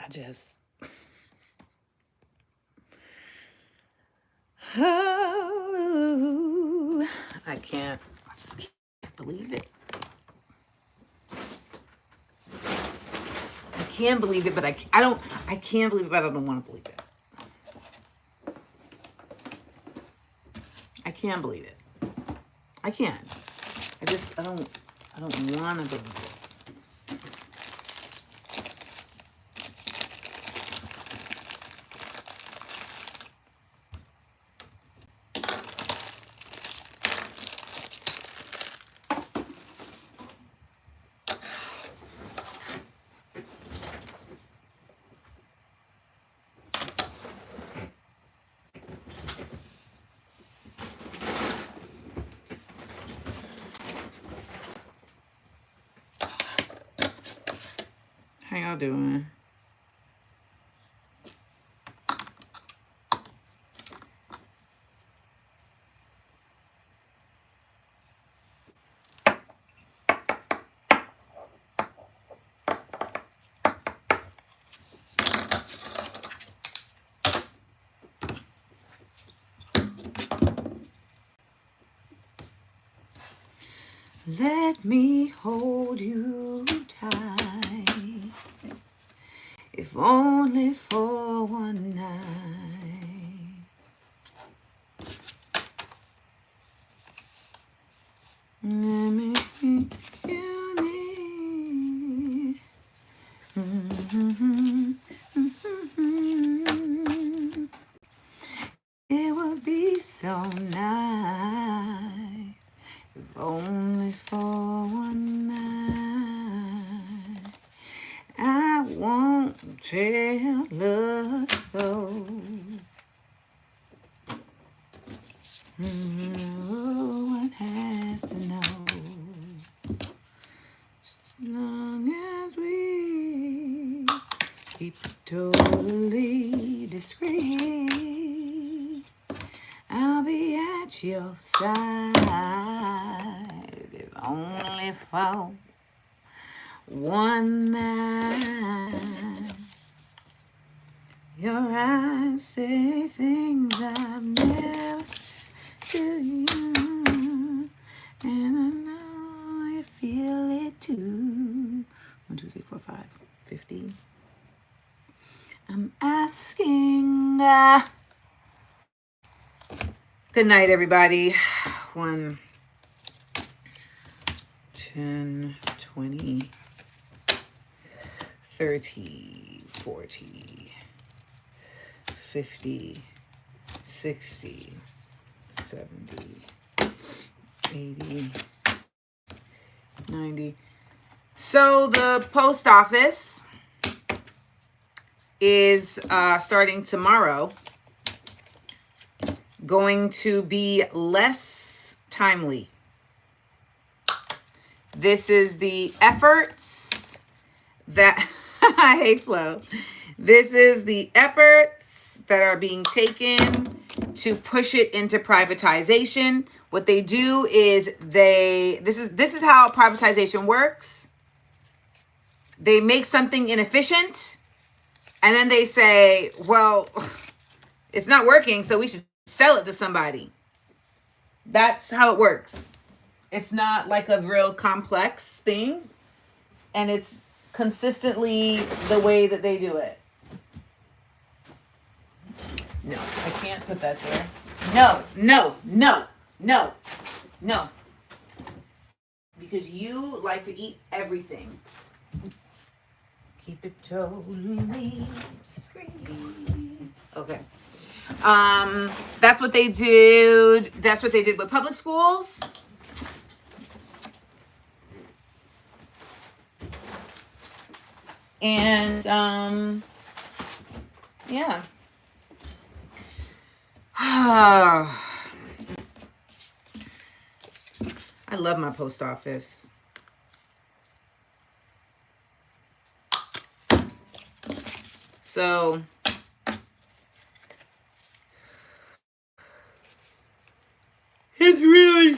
I just can't believe it. I can't believe it, but I can't believe it, but I don't want to believe it. I can't believe it. I can't. I don't want to believe it. How y'all doing? Let me hold you tight, if only for one night. Let me be you need. It would be so nice, if only for one night. I won't tell us so. No one has to know. As long as we keep it totally discreet, I'll be at your side, if only for one night. Your eyes say things I've never to you, and I know you feel it too. 1, 2, 3, 4, 5, 50. I'm asking. Good night, everybody. 1, 10, 20, 30, 40, 50, 60, 70, 80, 90. So the post office is starting tomorrow going to be less timely. This is the efforts that hey Flo. This is the efforts that are being taken to push it into privatization. What they do is this is how privatization works. They make something inefficient and then they say, well, it's not working, so we should sell it to somebody. That's how it works. It's not like a real complex thing, and it's consistently the way that they do it. No, I can't put that there. No. Because you like to eat everything. Keep it totally discreet. Okay. That's what they did. That's what they did with public schools. And yeah. I love my post office. So it's really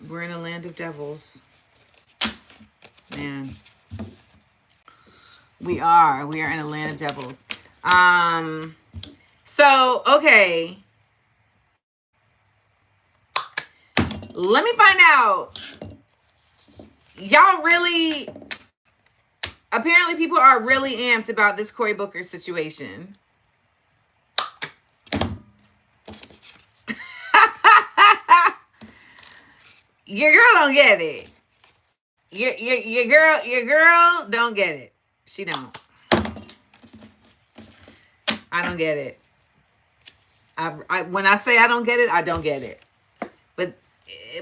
we're in a land of devils. Man. We are in a land of devils. So, okay. Let me find out. Y'all really, apparently people are really amped about this Cory Booker situation. Your girl don't get it. Your girl don't get it. She don't. I don't get it. When I say I don't get it, I don't get it.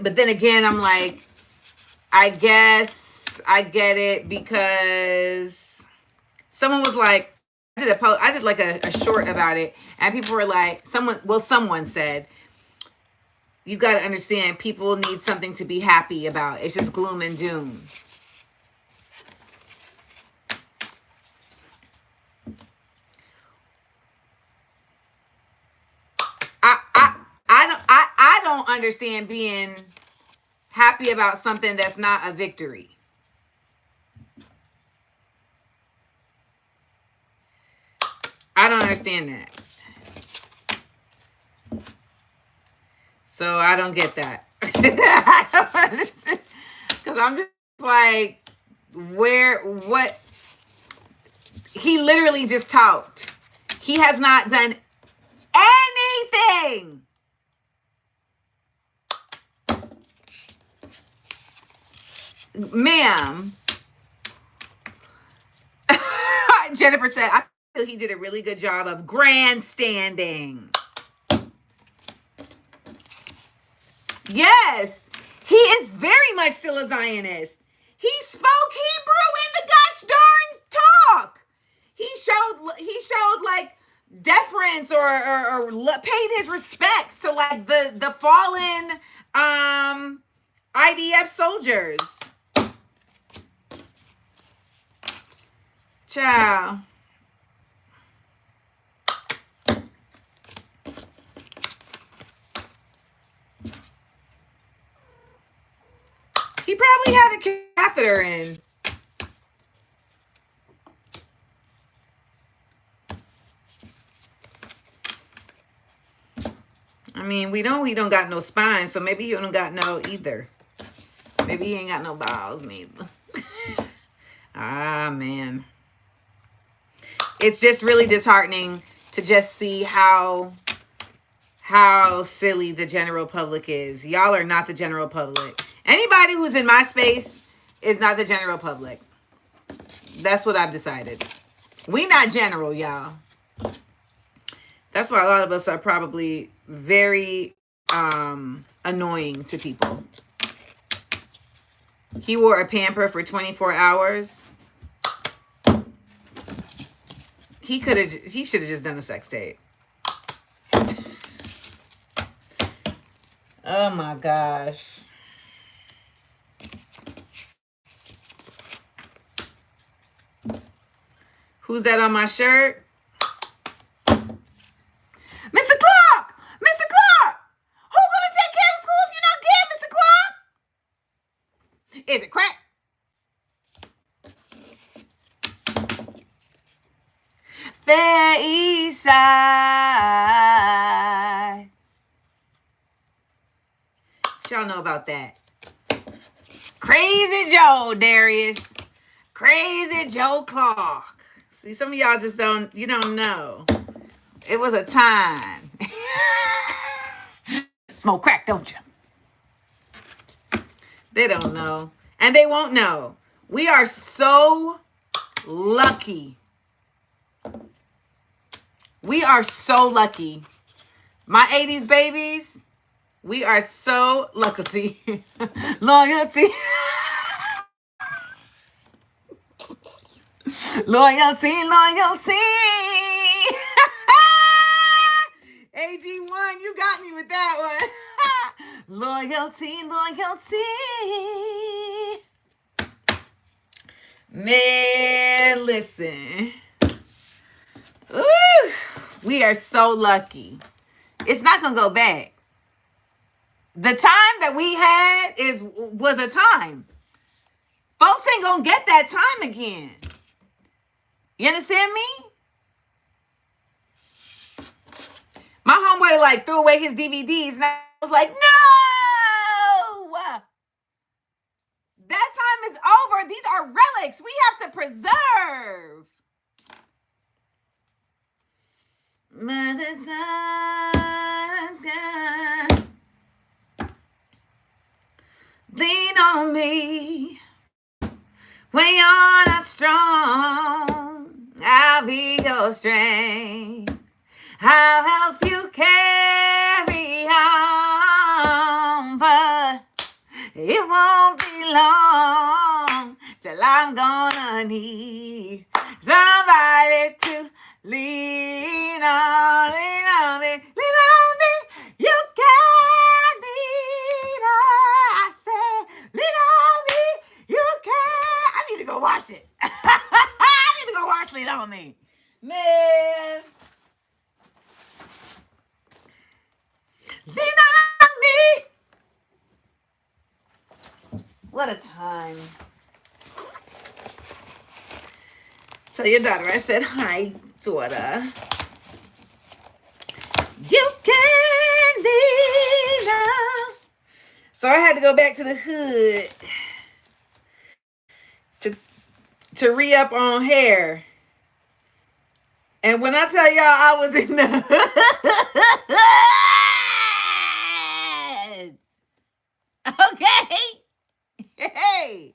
But then again, I'm like, I guess I get it because someone was like, I did like a short about it, and people were like, someone said, you got to understand, people need something to be happy about. It's just gloom and doom. I don't understand being happy about something that's not a victory. I don't understand that. So I don't get that. I don't understand. Because I'm just like, what? He literally just talked. He has not done anything. Ma'am. Jennifer said, I feel he did a really good job of grandstanding. Yes, he is very much still a Zionist. He spoke Hebrew in the gosh darn talk. He showed like deference or paid his respects to like the fallen IDF soldiers. Ciao. He probably had a catheter in. I mean, we know he don't got no spine, so maybe he don't got no either. Maybe he ain't got no balls neither. Ah, man. It's just really disheartening to just see how silly the general public is. Y'all are not the general public. Anybody who's in my space is not the general public. That's what I've decided. We not general, y'all. That's why a lot of us are probably very annoying to people. He wore a pamper for 24 hours. He should have just done a sex tape. Oh my gosh. Who's that on my shirt? Mr. Clark! Mr. Clark! Who's gonna take care of the school if you're not getting Mr. Clark? Is it crack? Fair East Side. Y'all know about that. Crazy Joe, Darius. Crazy Joe Clark. See, some of y'all just don't know. It was a time. Smoke crack, don't you? They don't know. And they won't know. We are so lucky. We are so lucky. My 80s babies, we are so lucky. Loyalty. Loyalty. AG1, you got me with that one. Loyalty. Man, listen. Ooh, we are so lucky. It's not gonna go back. The time that we had was a time. Folks ain't gonna get that time again. You understand me? My homeboy like threw away his DVDs and I was like, no! That time is over. These are relics we have to preserve. Lean on me when you're not strong. I'll be your strength. I'll help you carry on, but it won't be long till I'm gonna need somebody to lean on, lean on me, lean on me. You can lean on. I said, lean on me. You can. I need to go wash it. I need to go wash Lean On Me. Man. Lean on me. What a time. Tell your daughter I said, hi, daughter. You can lean on. So I had to go back to the hood to re-up on hair. And when I tell y'all I was in the hood, okay? Hey,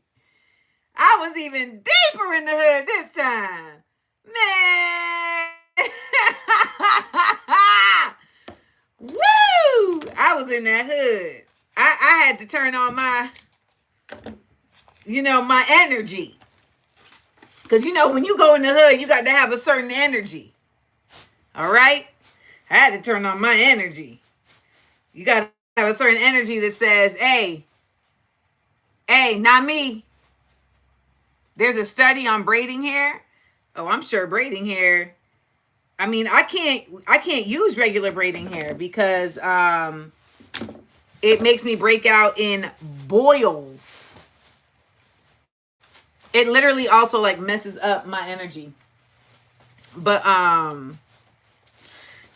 I was even deeper in the hood this time. Man. Woo! I was in that hood. I had to turn on my, my energy. Because, when you go in the hood, you got to have a certain energy. All right? I had to turn on my energy. You got to have a certain energy that says, hey, not me. There's a study on braiding hair. Oh, I'm sure braiding hair. I mean, I can't use regular braiding hair because it makes me break out in boils. It literally also messes up my energy. But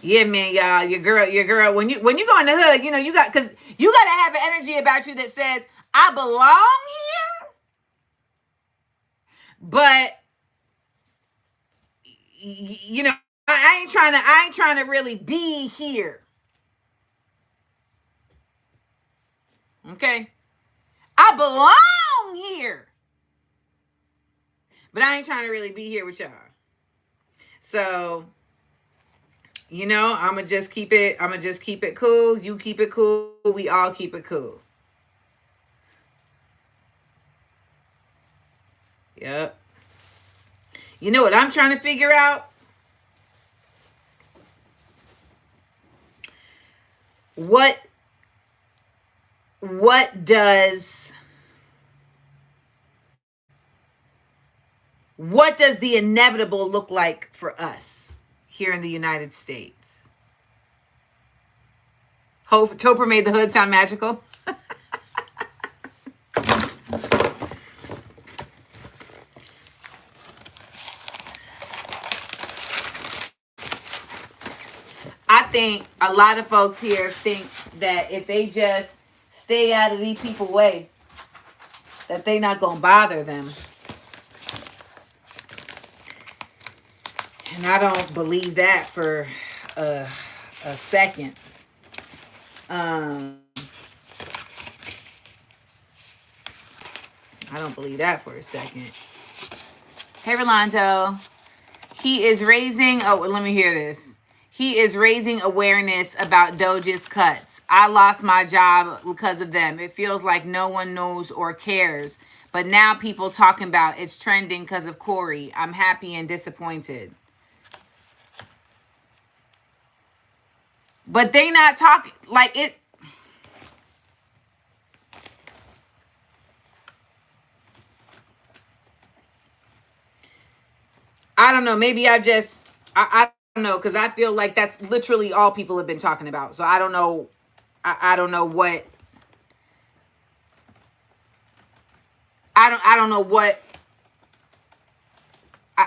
yeah, man, y'all, your girl, when you go in the hood, you got to have an energy about you that says, I belong here, but I ain't trying to really be here. Okay? I belong here. But I ain't trying to really be here with y'all. So, I'ma just keep it cool. You keep it cool. We all keep it cool. Yep. You know what I'm trying to figure out? What does the inevitable look like for us here in the United States? Topper made the hood sound magical. I think a lot of folks here think that if they just stay out of these people's way, that they not gonna bother them. And I don't believe that for a second. I don't believe that for a second. Hey, Rolando. He is raising, let me hear this. He is raising awareness about Doge's cuts. I lost my job because of them. It feels like no one knows or cares. But now people talking about it's trending because of Cory. I'm happy and disappointed. But they not talking like it. I don't know. Maybe I don't know, because I feel like that's literally all people have been talking about. So I don't know. I don't know what. I don't know what.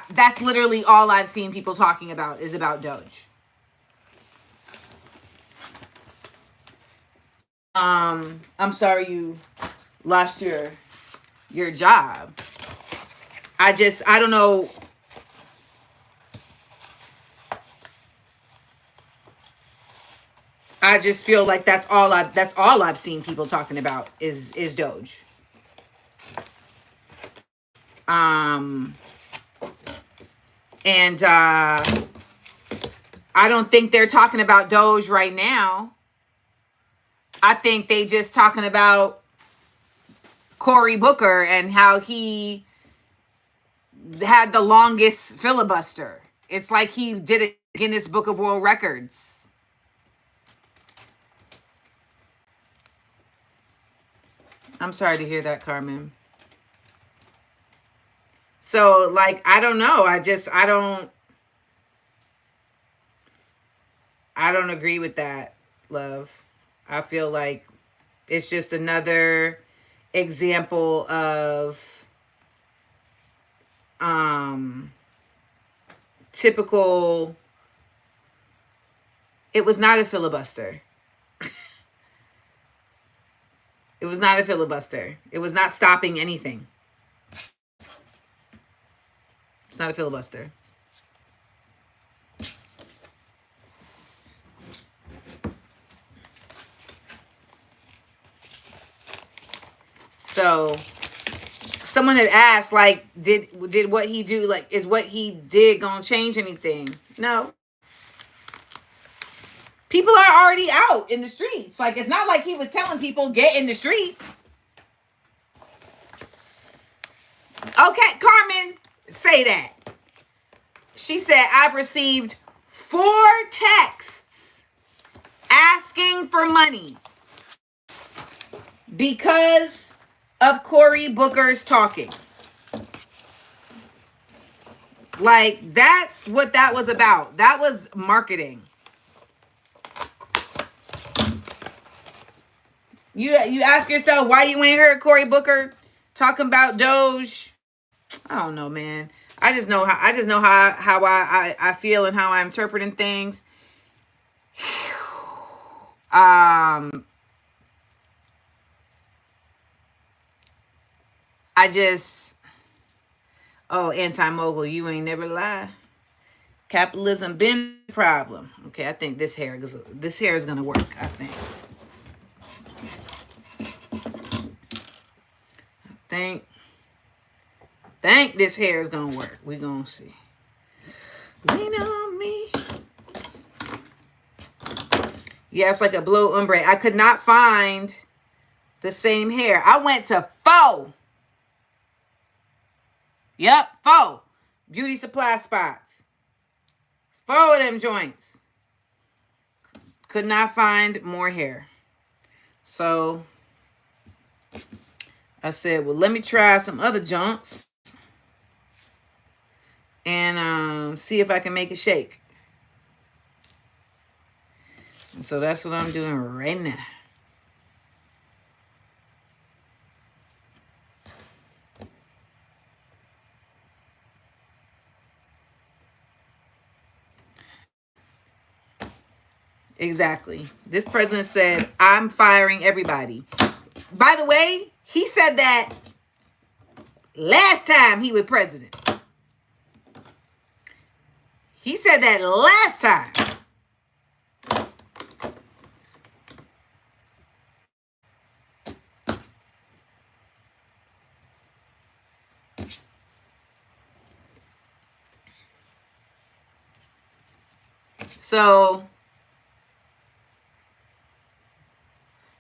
That's literally all I've seen people talking about is about Doge. I'm sorry you lost your job. I don't know. I just feel like that's all I've seen people talking about is Doge. And I don't think they're talking about Doge right now. I think they just talking about Cory Booker and how he had the longest filibuster. It's like he did a Guinness Book of World Records. I'm sorry to hear that, Carmen. So, like, I don't know. I don't agree with that, love. I feel like it's just another example of typical. It was not a filibuster. It was not a filibuster. It was not stopping anything. It's not a filibuster. So someone had asked, like, did what he do, like, is what he did gonna change anything? No. People are already out in the streets. Like, it's not like he was telling people get in the streets. Okay, Carmen, say that. She said, I've received 4 texts asking for money because of Cory Booker's talking. Like, that's what that was about. That was marketing. You ask yourself why you ain't heard Cory Booker talking about Doge. I don't know, man. I just know how I feel and how I'm interpreting things. I just, anti-mogul, you ain't never lie. Capitalism been a problem. Okay, I think this hair is gonna work. I think this hair is gonna work. We gonna see. Lean on me. Yeah, it's like a blue ombre. I could not find the same hair. I went to 4. Yep, 4 beauty supply spots. 4 of them joints. Could not find more hair. So I said, well, let me try some other joints and see if I can make it shake. And so that's what I'm doing right now. Exactly. This president said, I'm firing everybody. By the way, he said that last time he was president. He said that last time. So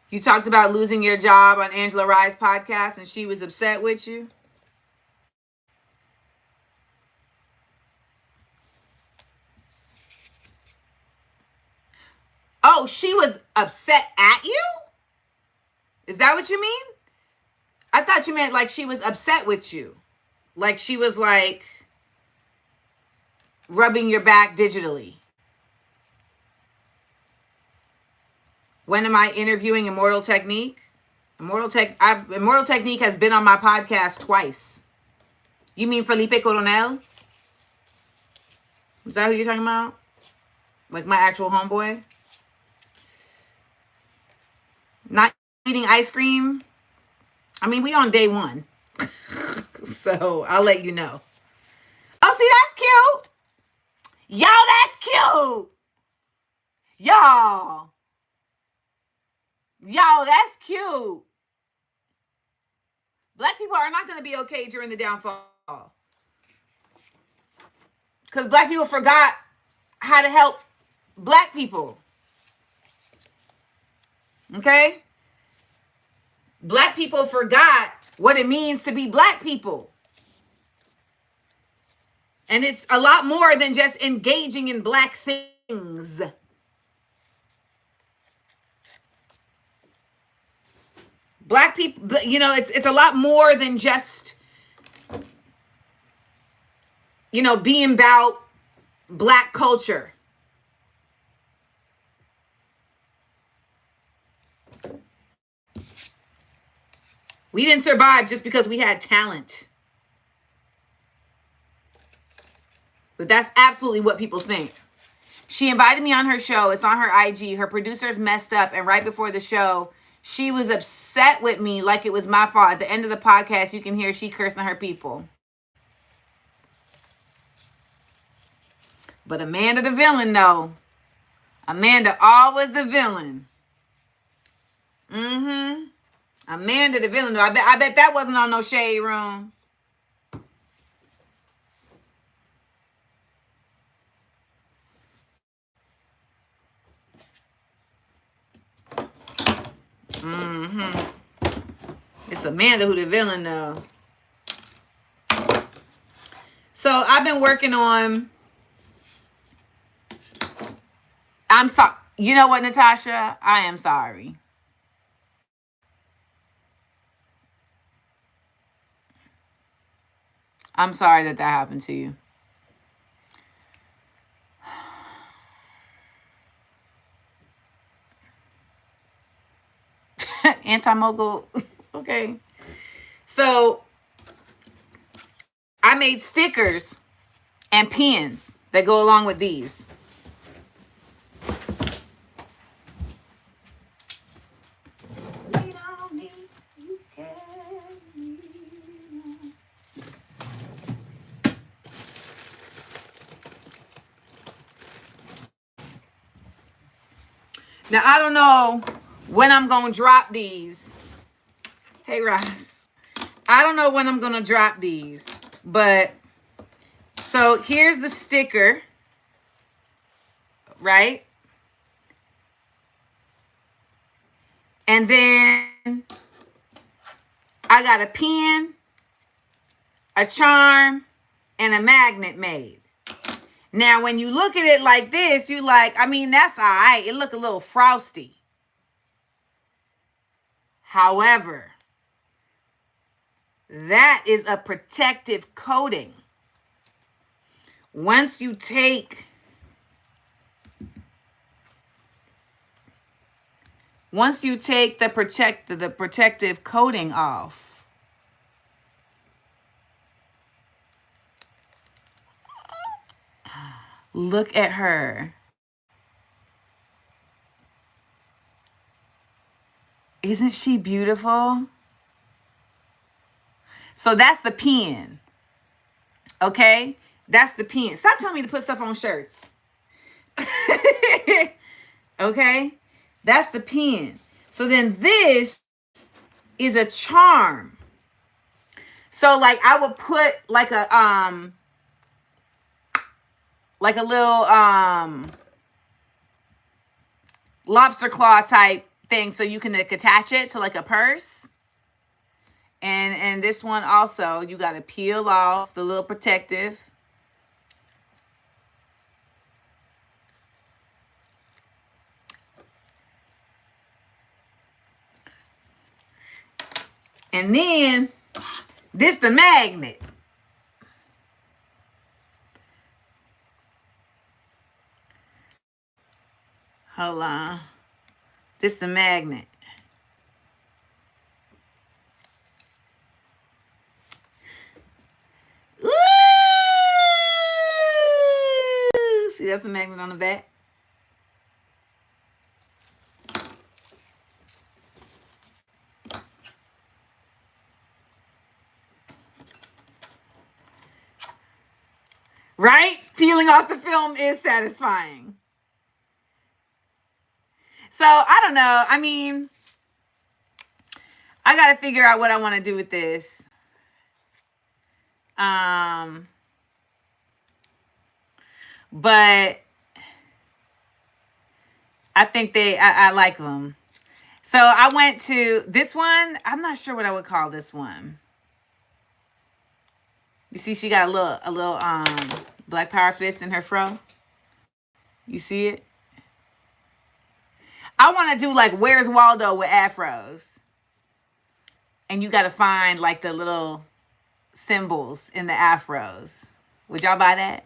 you talked about losing your job on Angela Rye's podcast and she was upset with you? Oh, she was upset at you? Is that what you mean? I thought you meant like she was upset with you. Like she was like rubbing your back digitally. When am I interviewing Immortal Technique? Immortal Technique has been on my podcast twice. You mean Felipe Coronel? Is that who you're talking about? Like my actual homeboy? Not eating ice cream? I mean, we on day 1. So I'll let you know. Oh, see, that's cute. Y'all, that's cute. Y'all. Y'all, that's cute. Black people are not going to be okay during the downfall. Because black people forgot how to help black people. Okay? Black people forgot what it means to be black people. And it's a lot more than just engaging in black things. Black people, it's a lot more than just, being about black culture. We didn't survive just because we had talent. But that's absolutely what people think. She invited me on her show. It's on her IG. Her producers messed up. And right before the show, she was upset with me like it was my fault. At the end of the podcast, you can hear she cursing her people. But Amanda the villain, though. Amanda always the villain. Amanda the villain, though. I bet that wasn't on no shade room. It's Amanda who the villain, though. So I've been working on... I'm sorry. You know what, Natasha? I am sorry. I'm sorry that happened to you. Anti-mogul. Okay. So I made stickers and pins that go along with these. Now, I don't know when I'm going to drop these. Hey, Ross. I don't know when I'm going to drop these. But, so here's the sticker. Right? And then I got a pin, a charm, and a magnet made. Now, when you look at it like this, you like, I mean, that's all right. It look a little frosty. However, that is a protective coating. Once you take the protective coating off, look at her. Isn't she beautiful? So that's the pen. Okay? That's the pen. Stop telling me to put stuff on shirts. Okay? That's the pen. So then this is a charm. So like I would put like a little lobster claw type thing so you can attach it to like a purse. And this one also, you got to peel off the little protective. And then this the magnet. Hold on. This the magnet. See, that's a magnet on the back. Right? Peeling off the film is satisfying. So, I don't know. I mean, I got to figure out what I want to do with this. But I think I like them. So I went to this one. I'm not sure what I would call this one. You see, she got a little Black Power fist in her fro. You see it? I want to do like Where's Waldo with afros. And you got to find like the little symbols in the afros. Would y'all buy that?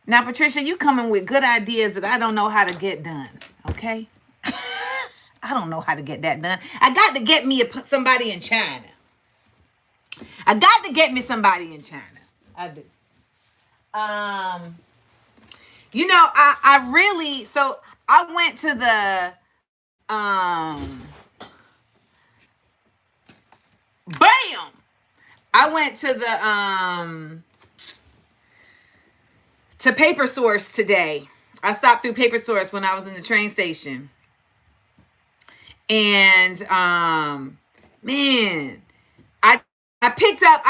Now, Patricia, you coming with good ideas that I don't know how to get done, okay? I don't know how to get that done. I got to get me somebody in China. I got to get me somebody in China. I do. You know, I really, so I went to the, bam! I went to the, to Paper Source today. I stopped through Paper Source when I was in the train station. And, man, I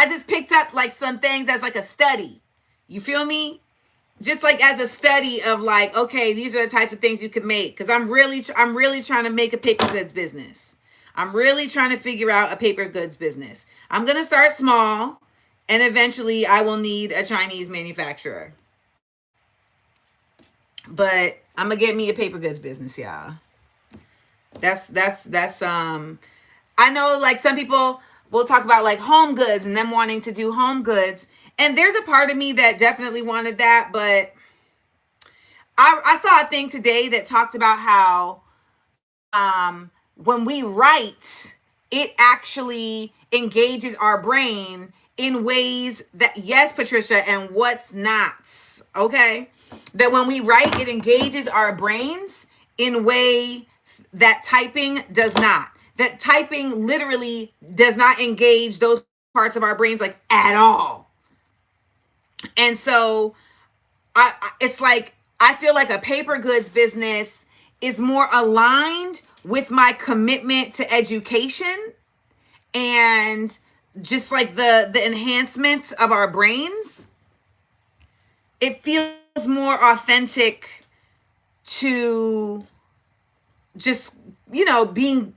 just picked up like some things as like a study. You feel me? Just like as a study of like, okay, these are the types of things you could make. Cause I'm really trying to make a paper goods business. I'm really trying to figure out a paper goods business. I'm going to start small and eventually I will need a Chinese manufacturer. But I'm going to get me a paper goods business, y'all. That's I know like some people will talk about like home goods and them wanting to do home goods. And there's a part of me that definitely wanted that. But I saw a thing today that talked about how when we write, it actually engages our brain in ways that, yes, Patricia, and what's not, okay? That when we write, it engages our brains in ways that typing does not. That typing literally does not engage those parts of our brains like at all. And so it's like, I feel like a paper goods business is more aligned with my commitment to education and just like the enhancements of our brains. It feels more authentic to just, you know, being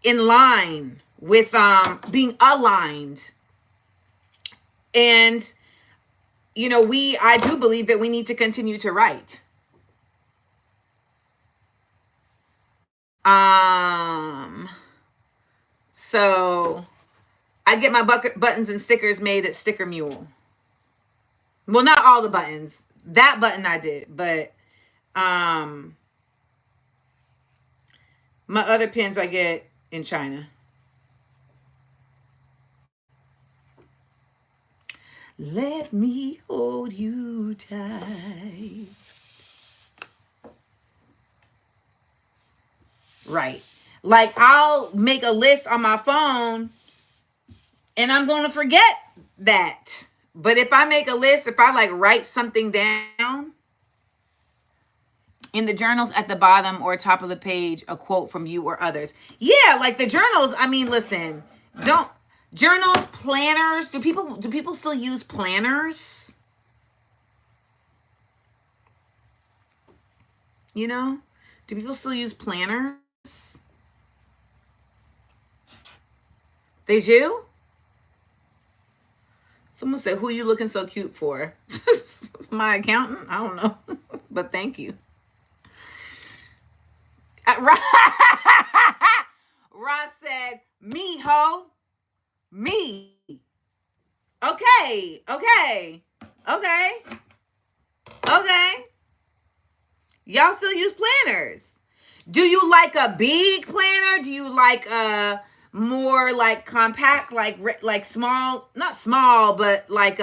in line with being aligned. And you know, I do believe that we need to continue to write. So I get my buttons and stickers made at Sticker Mule. Well, not all the buttons. That button I did, but my other pins I get in China. Let me hold you tight. Right. Like I'll make a list on my phone and I'm going to forget that. But if I make a list, if I like write something down in the journals at the bottom or top of the page, a quote from you or others. Yeah, like the journals, I mean, listen, journals, planners, do people still use planners? You know? Do people still use planners? They do? Someone said, who are you looking so cute for? My accountant? I don't know. But thank you. Ross said, me, ho. Me. Okay. Y'all still use planners. Do you like a big planner? Do you like a more like compact, like small, not small, but like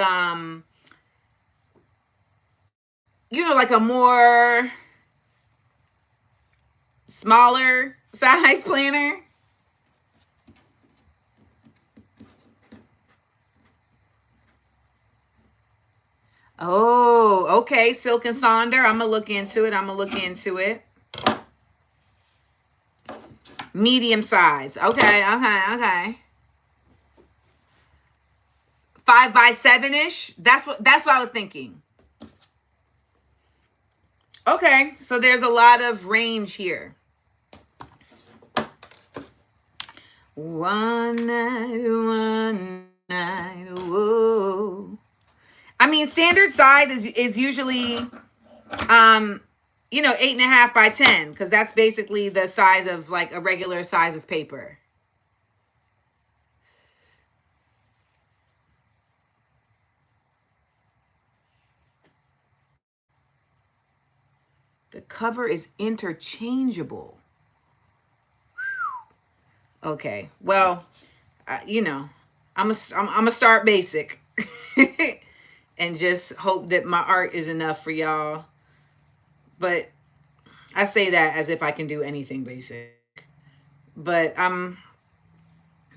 like a more smaller size planner. Oh, okay. Silk and Sonder. I'm gonna look into it. Medium size. Okay. 5x7-ish. That's what I was thinking. Okay, so there's a lot of range here. One night, whoa. I mean, standard size is usually 8.5 by 10, because that's basically the size of like a regular size of paper. The cover is interchangeable. Okay, well, I'm gonna start basic and just hope that my art is enough for y'all. But I say that as if I can do anything basic. But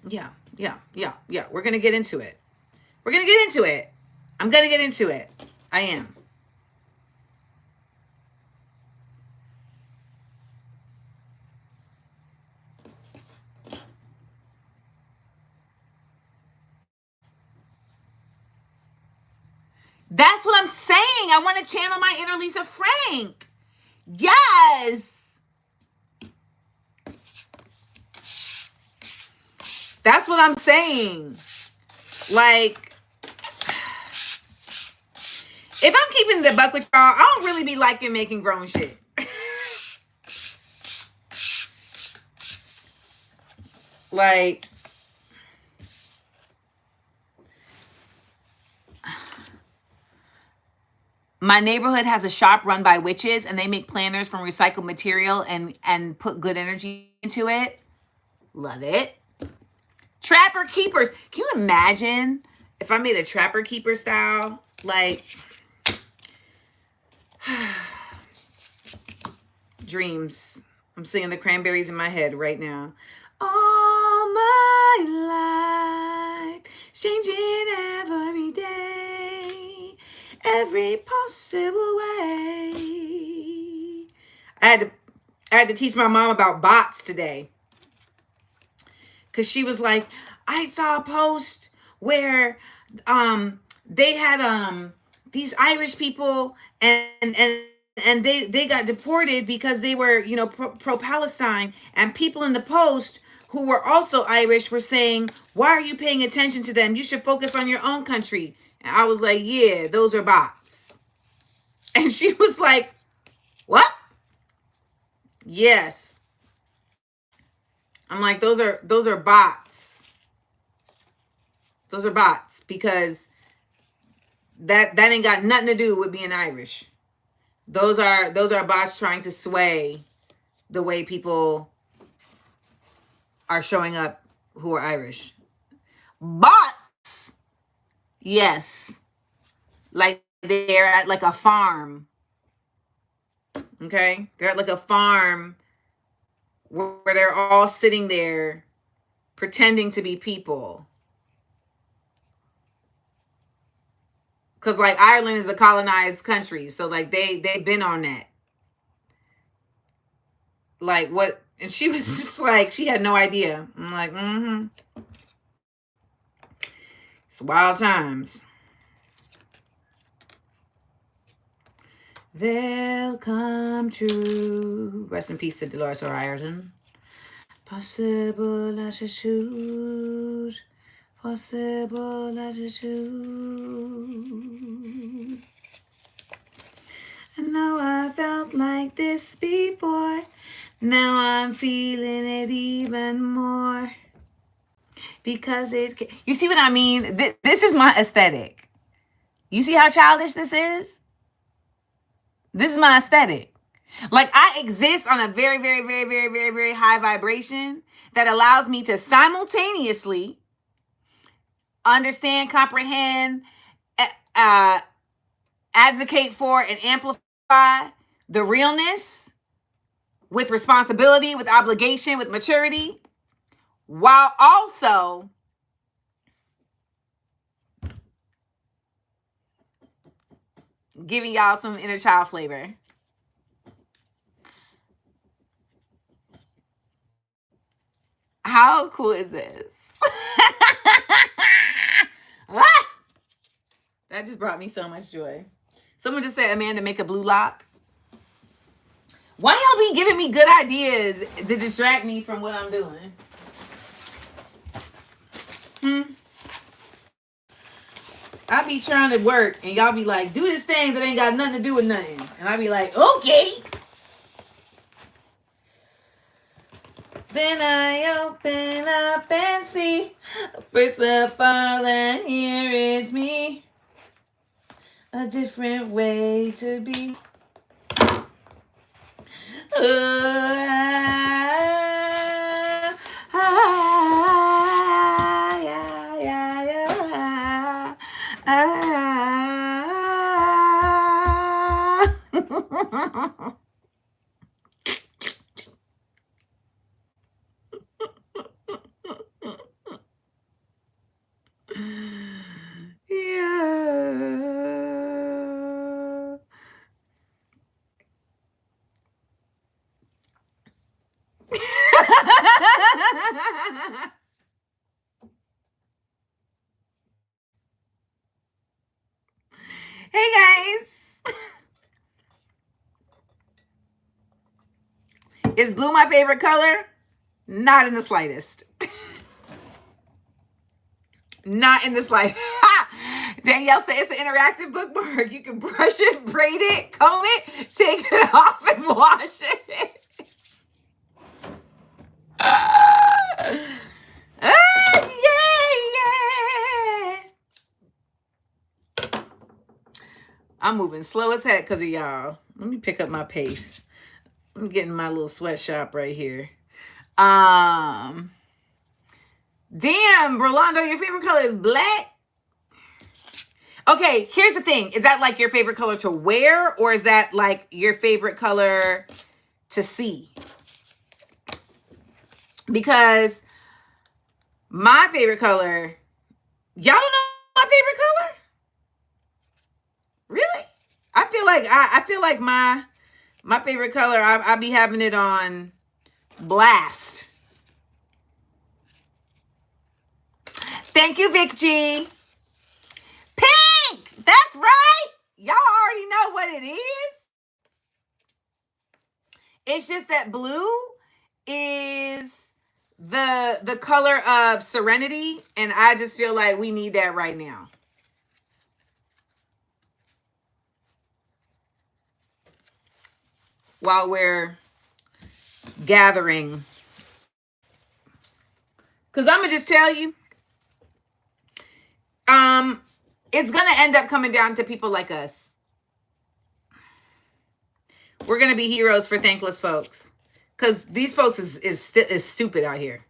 yeah. We're gonna get into it. I'm gonna get into it. I am. That's what I'm saying. I want to channel my inner Lisa Frank. Yes. That's what I'm saying. Like, if I'm keeping the buck with y'all, I don't really be liking making grown shit. Like, my neighborhood has a shop run by witches, and they make planners from recycled material and put good energy into it. Love it. Trapper Keepers. Can you imagine if I made a Trapper Keeper style? Like, dreams. I'm singing the Cranberries in my head right now. All my life, changing every day, every possible way. I had to teach my mom about bots today, because she was like, I saw a post where they had these Irish people and they got deported because they were, pro-Palestine, and people in the post who were also Irish were saying, why are you paying attention to them? You should focus on your own country. And I was like, yeah, those are bots. And she was like, what? Yes. I'm like, those are bots. Those are bots, because that ain't got nothing to do with being Irish. Those are bots trying to sway the way people are showing up who are Irish. Bots, yes, like they're at like a farm. Okay, they're at like a farm where they're all sitting there pretending to be people. Because like Ireland is a colonized country, so like they've been on that. Like, what? And she was just like, she had no idea. I'm like, it's wild times. They'll come true. Rest in peace to Dolores O'Riordan. Possible attitude. Possible attitude. I know I felt like this before. Now I'm feeling it even more. Because you see what I mean? This is my aesthetic. You see how childish this is? This is my aesthetic. Like, I exist on a very, very, very, very, very, very high vibration. that allows me to simultaneously understand, comprehend, advocate for, and amplify the realness with responsibility, with obligation, with maturity, while also giving y'all some inner child flavor. How cool is this? That just brought me so much joy. Someone just said, Amanda, make a blue lock. Why y'all be giving me good ideas to distract me from what I'm doing? I be trying to work and y'all be like, do this thing that ain't got nothing to do with nothing. And I be like, okay. Then I open up and see, first of all, and here is me. A different way to be. Hey guys. Is blue my favorite color? Not in the slightest. Not in the slightest. Danielle said it's an interactive bookmark. You can brush it, braid it, comb it, take it off, and wash it. I'm moving slow as heck because of y'all. Let me pick up my pace. I'm getting my little sweatshop right here. Damn, Rolando, your favorite color is black? Okay, here's the thing. Is that like your favorite color to wear, or is that like your favorite color to see? Because my favorite color, y'all don't know my favorite color? Really? I feel like my favorite color, I be having it on blast. Thank you, Vic G. Pink! That's right! Y'all already know what it is. It's just that blue is the color of serenity, and I just feel like we need that right now. While we're gathering. Because I'm going to just tell you, it's going to end up coming down to people like us. We're going to be heroes for thankless folks. Because these folks is stupid out here.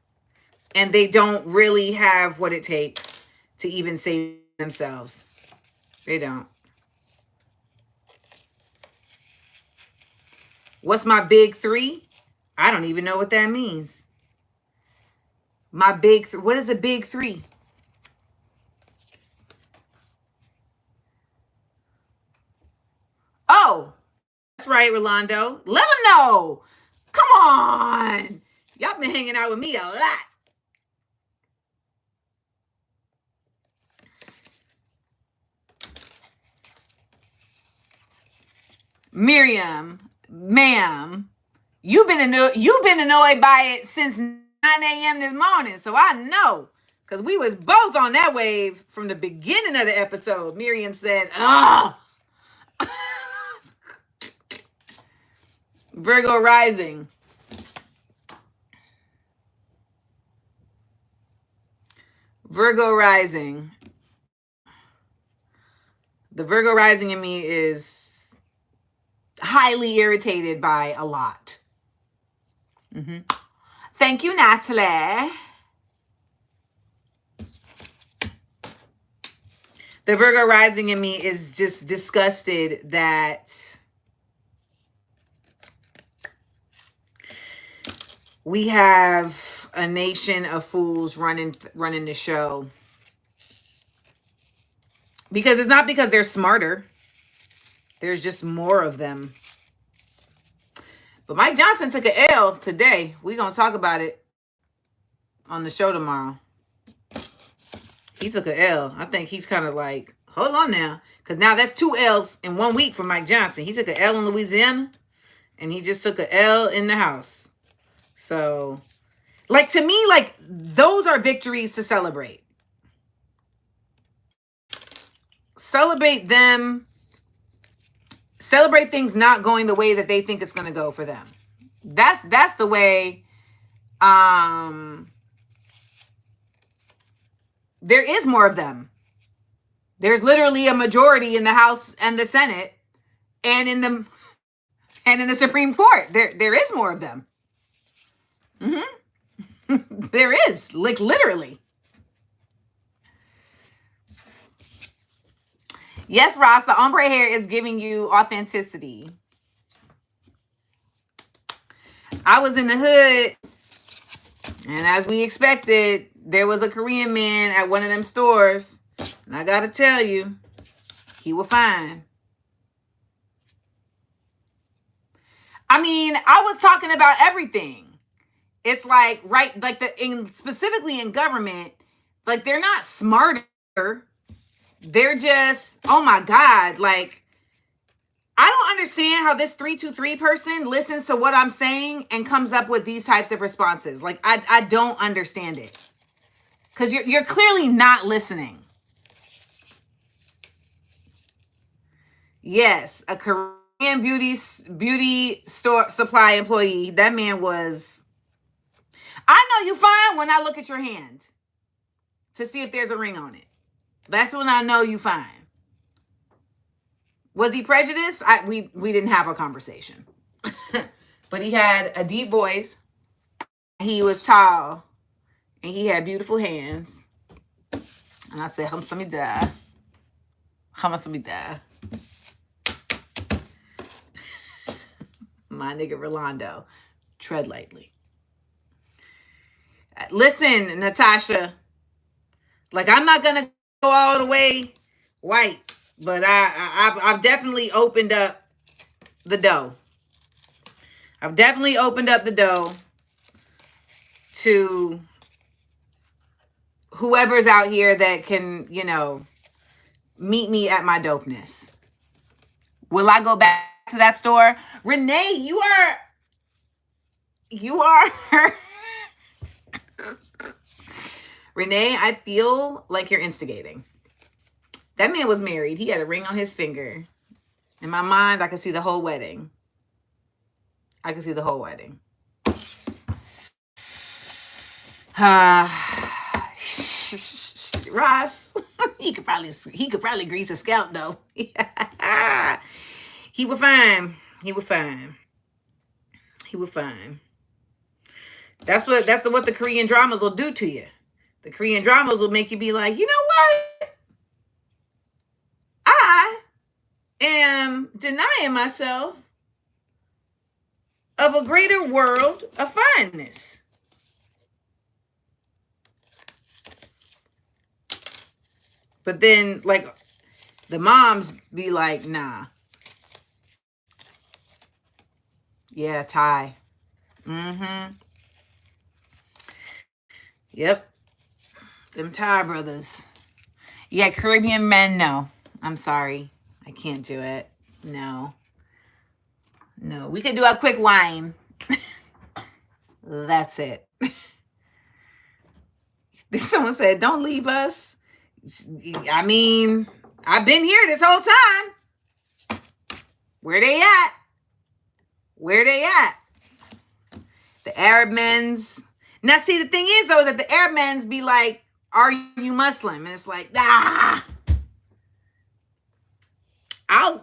And they don't really have what it takes to even save themselves. They don't. What's my big three? I don't even know what that means. My big three. What is a big three? Oh, that's right, Rolando. Let them know. Come on. Y'all been hanging out with me a lot. Miriam, ma'am, you've been annoyed by it since 9 a.m. this morning, so I know, because we was both on that wave from the beginning of the episode. Miriam said, Virgo rising. Virgo rising. The Virgo rising in me is highly irritated by a lot. Thank you, Natalie. The Virgo rising in me is just disgusted that we have a nation of fools running the show. Because it's not because they're smarter. There's just more of them. But Mike Johnson took an L today. We're going to talk about it on the show tomorrow. He took an L. I think he's kind of like, hold on now. Because now that's 2 L's in 1 week for Mike Johnson. He took an L in Louisiana. And he just took an L in the House. So, like, to me, like, those are victories to celebrate. Celebrate them. Celebrate things not going the way that they think it's going to go for them. That's the way. There is more of them. There's literally a majority in the House and the Senate, and in the Supreme Court. There is more of them. There is, like, literally. Yes, Ross, the ombre hair is giving you authenticity. I was in the hood, and as we expected, there was a Korean man at one of them stores. And I got to tell you, he was fine. I mean, I was talking about everything. It's like, right, like specifically in government, like, they're not smarter. They're just, oh my God, like, I don't understand how this 323 person listens to what I'm saying and comes up with these types of responses. Like, I don't understand it. Because you're clearly not listening. Yes, a Korean beauty store supply employee. That man was, I know you fine when I look at your hand to see if there's a ring on it. That's when I know you fine. Was he prejudiced? We didn't have a conversation. But he had a deep voice. He was tall. And he had beautiful hands. And I said, Hamsamida. Hamsamida. My nigga Rolando. Tread lightly. Listen, Natasha. Like, I'm not going to go all the way white. But I've definitely opened up the door. I've definitely opened up the door to whoever's out here that can, you know, meet me at my dopeness. Will I go back to that store? Renee, you are Renee, I feel like you're instigating. That man was married. He had a ring on his finger. In my mind, I could see the whole wedding. I could see the whole wedding. Ross, he could probably grease his scalp though. He was fine. He was fine. He was fine. That's what the Korean dramas will do to you. The Korean dramas will make you be like, you know what? I am denying myself of a greater world of fineness. But then, like, the moms be like, nah. Yeah, Thai. Yep. Them Thai brothers. Yeah, Caribbean men, no. I'm sorry. I can't do it. No. No. We could do a quick wine. That's it. Someone said, don't leave us. I mean, I've been here this whole time. Where they at? Where they at? The Arab men's. Now, see, the thing is, though, is that the Arab men's be like, are you Muslim? And it's like, I'll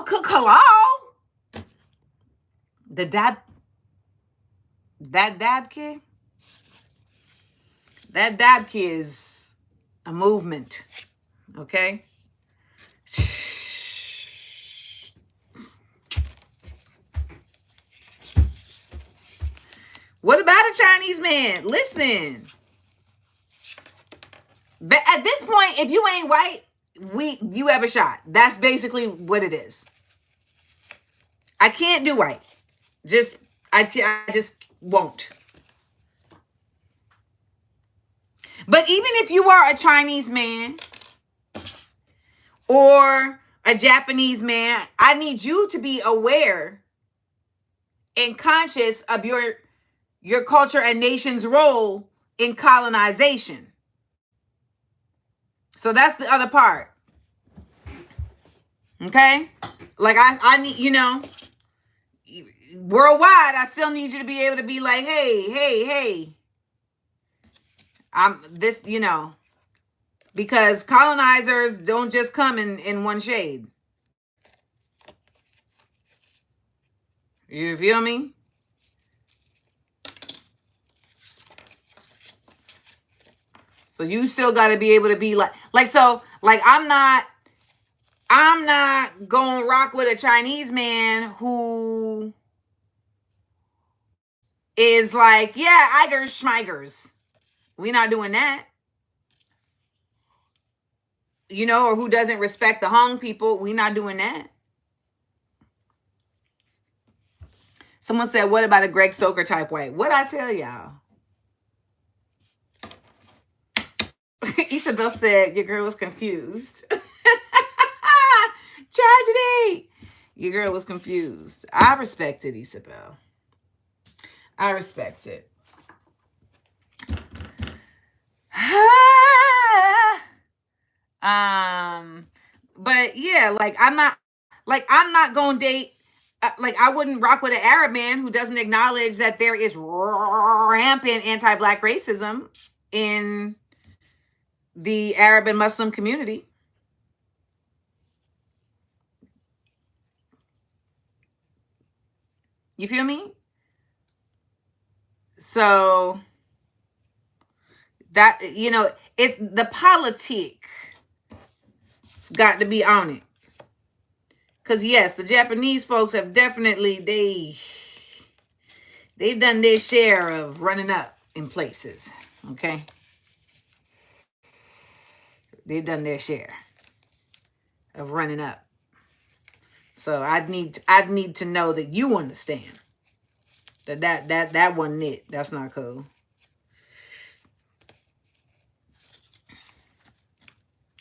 cook halal. The dad. That Dabke, that Dabke is a movement. Okay. What about a Chinese man? Listen, but at this point, if you ain't white, you have a shot. That's basically what it is. I can't do white. I just won't. But even if you are a Chinese man or a Japanese man, I need you to be aware and conscious of your culture and nation's role in colonization. So that's the other part. Okay? Like I need, worldwide, I still need you to be able to be like, hey, I'm this, because colonizers don't just come in one shade. You feel me? So you still got to be able to be like I'm not going to rock with a Chinese man who is like, yeah, Igers Schmeigers. We not doing that. Or who doesn't respect the Hong people. We not doing that. Someone said, what about a Greg Stoker type white? What'd I tell y'all? Isabel said, your girl was confused. Tragedy. Your girl was confused. I respect it, Isabel. I respect it. But yeah, I'm not gonna date. I wouldn't rock with an Arab man who doesn't acknowledge that there is rampant anti-Black racism in the Arab and Muslim community. You feel me? So that, it's the politic. It's got to be on it. Because yes, the Japanese folks have definitely, they've done their share of running up in places. Okay? They've done their share of running up. So I'd need to know that you understand that wasn't it. That's not cool.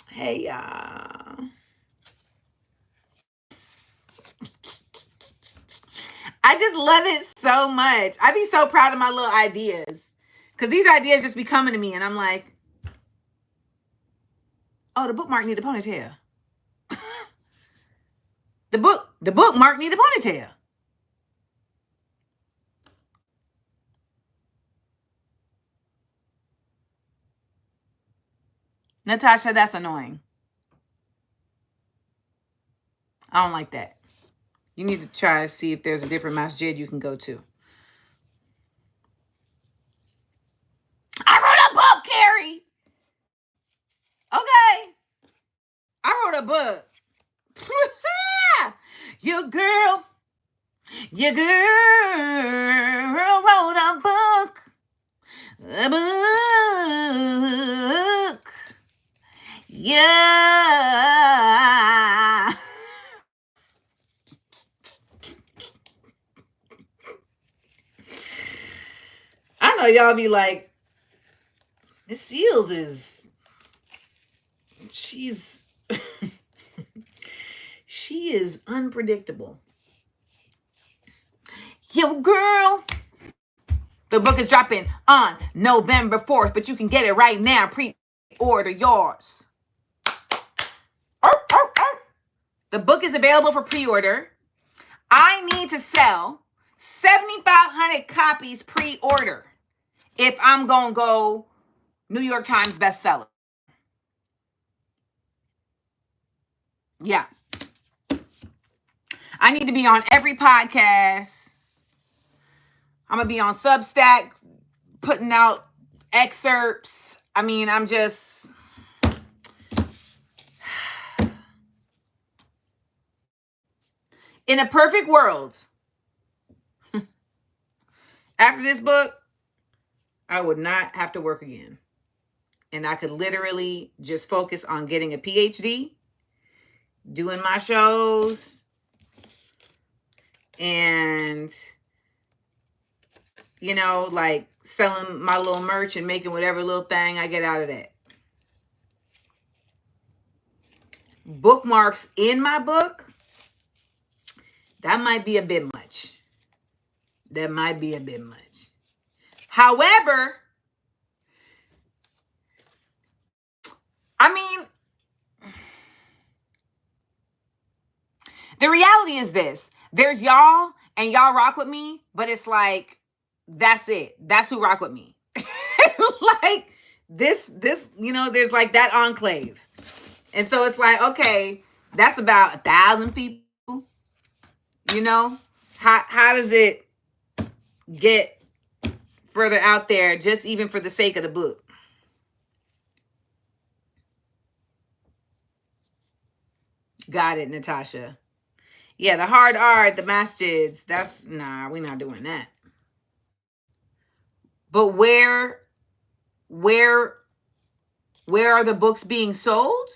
Hey y'all. I just love it so much. I be so proud of my little ideas. Because these ideas just be coming to me and I'm like, oh, the bookmark need a ponytail. The bookmark need a ponytail. Natasha, that's annoying. I don't like that. You need to try to see if there's a different masjid you can go to. I wrote a book, Carrie. Okay. I wrote a book. Your girl wrote a book. A book. Yeah. I know y'all be like, this Seals she is unpredictable. Yo, girl. The book is dropping on November 4th, but you can get it right now. Pre-order yours. The book is available for pre-order. I need to sell 7,500 copies pre-order if I'm going to go New York Times bestseller. Yeah. I need to be on every podcast. I'm going to be on Substack putting out excerpts. I mean, I'm just... In a perfect world, after this book, I would not have to work again. And I could literally just focus on getting a PhD, doing my shows, and, you know, like selling my little merch and making whatever little thing I get out of that. Bookmarks in my book, that might be a bit much. That might be a bit much. However, I mean, the reality is this. There's y'all, and y'all rock with me, but it's like, that's it. That's who rock with me. Like, this, you know, there's like that enclave. And so it's like, okay, that's about 1,000 people. You know, how does it get further out there just even for the sake of the book? Got it, Natasha. Yeah, the hard art, the masjids, that's, nah, we're not doing that. But where are the books being sold?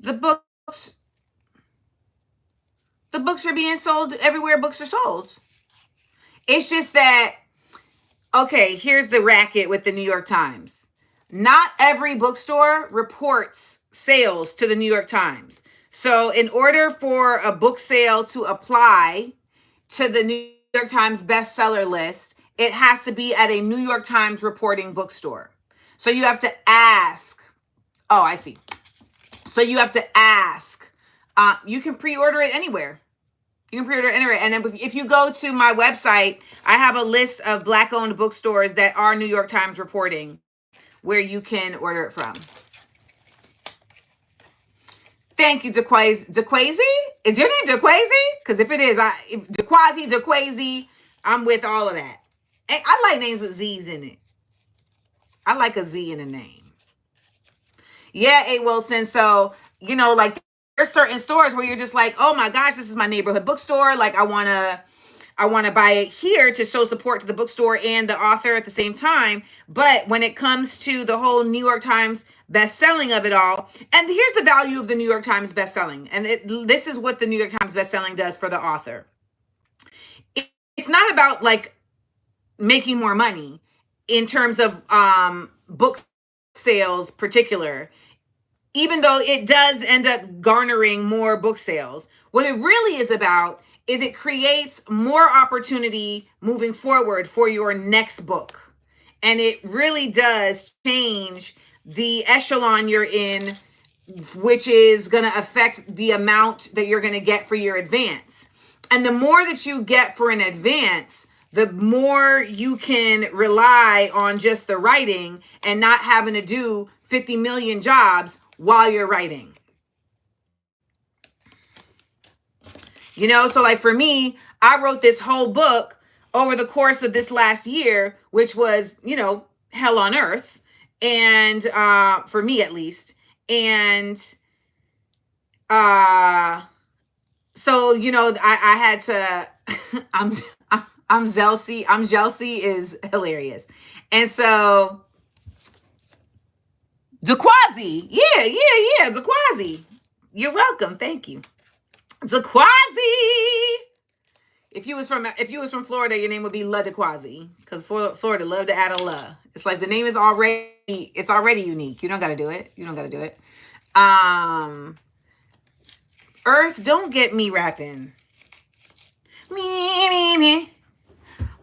The books are being sold everywhere books are sold. It's just that, okay, here's the racket with the New York Times. Not every bookstore reports sales to the New York Times. So in order for a book sale to apply to the New York Times bestseller list, it has to be at a New York Times reporting bookstore. So you have to ask. Oh, I see. So you have to ask. You can pre-order it anywhere. You can pre-order it anywhere. And then if you go to my website, I have a list of Black-owned bookstores that are New York Times reporting where you can order it from. Thank you, DeQuazy. DeQuazy? Is your name DeQuazy? Because if it is, DeQuazy, I'm with all of that. And I like names with Z's in it. I like a Z in a name. Yeah, A. Wilson. So, you know, like there's certain stores where you're just like, oh my gosh, this is my neighborhood bookstore. Like I want to buy it here to show support to the bookstore and the author at the same time. But when it comes to the whole New York Times bestselling of it all, and here's the value of the New York Times bestselling. And this is what the New York Times bestselling does for the author. It's not about like making more money in terms of book sales particular, even though it does end up garnering more book sales. What it really is about is it creates more opportunity moving forward for your next book. And it really does change the echelon you're in, which is going to affect the amount that you're going to get for your advance. And the more that you get for an advance, the more you can rely on just the writing and not having to do 50 million jobs while you're writing. You know, so like for me, I wrote this whole book over the course of this last year, which was, you know, hell on earth. And for me at least. And so, you know, I had to, I'm Zelsi is hilarious. And so DeQuazy. Yeah. DeQuazy. You're welcome. Thank you. DeQuazy. If you was from Florida, your name would be La DeQuazy. Because Florida love to add a la. It's like the name is already unique. You don't gotta do it. Earth, don't get me rapping. Me.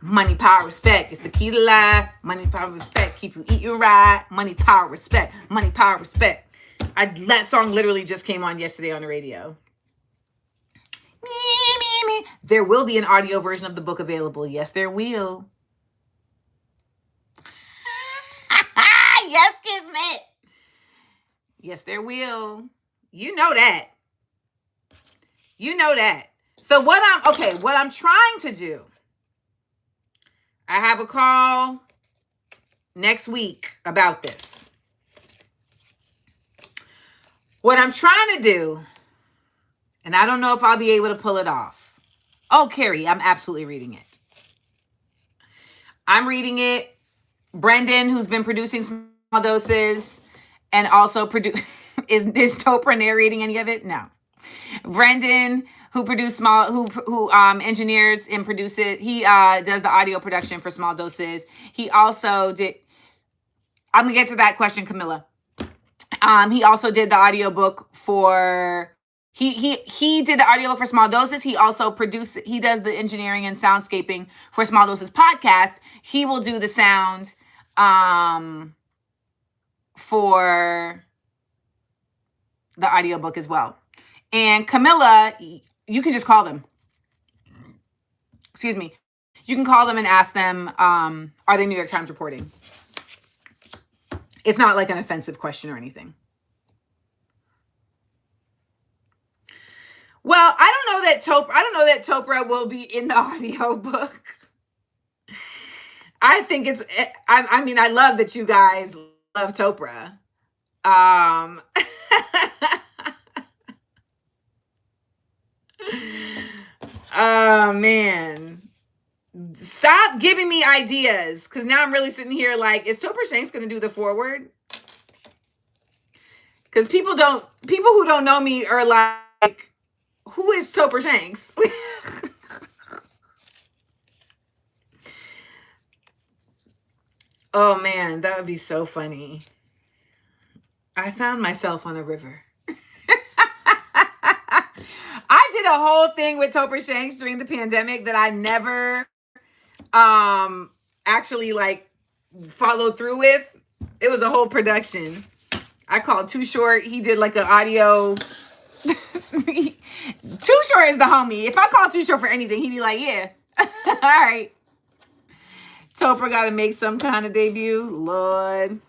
Money, power, respect is the key to life. Money, power, respect keep you eating right. Money, power, respect. Money, power, respect. That song literally just came on yesterday on the radio. Me. There will be an audio version of the book available. Yes, there will. Yes, Kismet. Yes, there will. You know that. You know that. So what I'm trying to do, I have a call next week about this. What I'm trying to do, and I don't know if I'll be able to pull it off. Oh, Carrie, I'm absolutely reading it. I'm reading it. Brendan, who's been producing Small Doses, and also is Topra narrating any of it? No. Brendan, who produced who engineers and produces, he does the audio production for Small Doses. He also did. I'm gonna get to that question, Camilla. He also did the audiobook for. He did the audiobook for Small Doses. He also produced. He does the engineering and soundscaping for Small Doses podcast. He will do the sound for the audiobook as well. And Camilla, you can just call them. Excuse me. You can call them and ask them, are they New York Times reporting? It's not like an offensive question or anything. Well, I don't know that Topra will be in the audiobook. I think I love that you guys love Topra. Oh man, stop giving me ideas, because now I'm really sitting here like, is Topra Shanks going to do the foreword? Because people who don't know me are like, who is Topra Shanks? Oh man, that would be so funny. I found myself on a river. I did a whole thing with Topra Shanks during the pandemic that I never actually like followed through with. It was a whole production. I called Too Short. He did like an audio. Too Short is the homie. If I call Too Short for anything, he'd be like, yeah. All right. Topra got to make some kind of debut. Lord.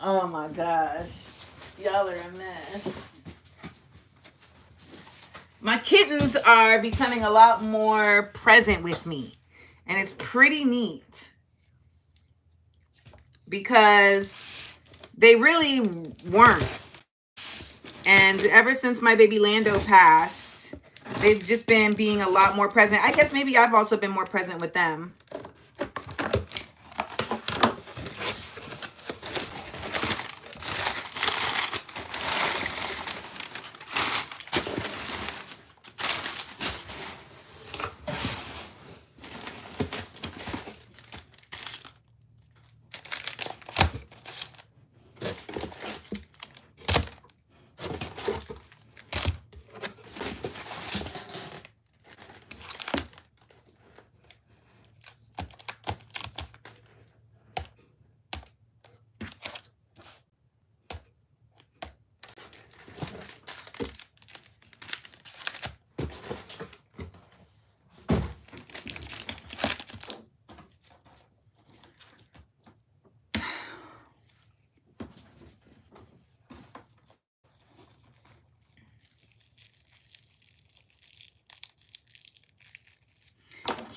Oh my gosh. Y'all are a mess. My kittens are becoming a lot more present with me. And it's pretty neat. Because they really weren't. And ever since my baby Lando passed, they've just been being a lot more present. I guess maybe I've also been more present with them.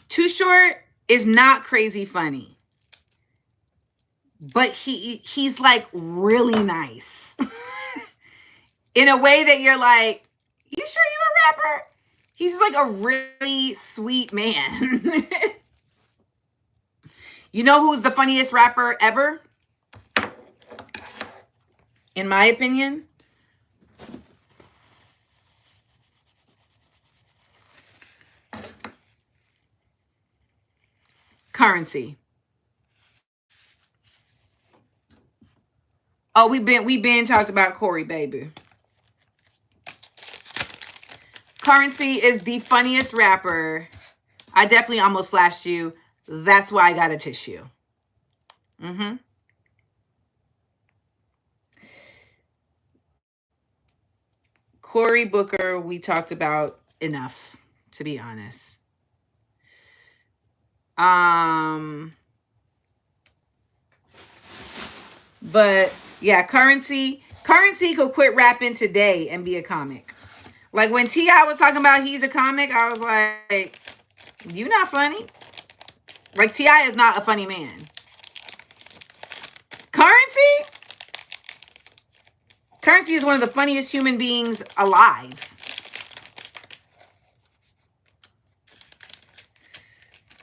Too Short is not crazy funny, but he's like really nice in a way that you're like, you sure you're a rapper? He's just like a really sweet man. You know who's the funniest rapper ever? In my opinion? Currency. Oh, we been talked about Cory, baby. Currency is the funniest rapper. I definitely almost flashed you. That's why I got a tissue. Mm-hmm. Cory Booker, we talked about enough, to be honest. But yeah, Currency could quit rapping today and be a comic. Like when T.I. was talking about he's a comic, I was like, you not funny. Like T.I. is not a funny man. Currency is one of the funniest human beings alive.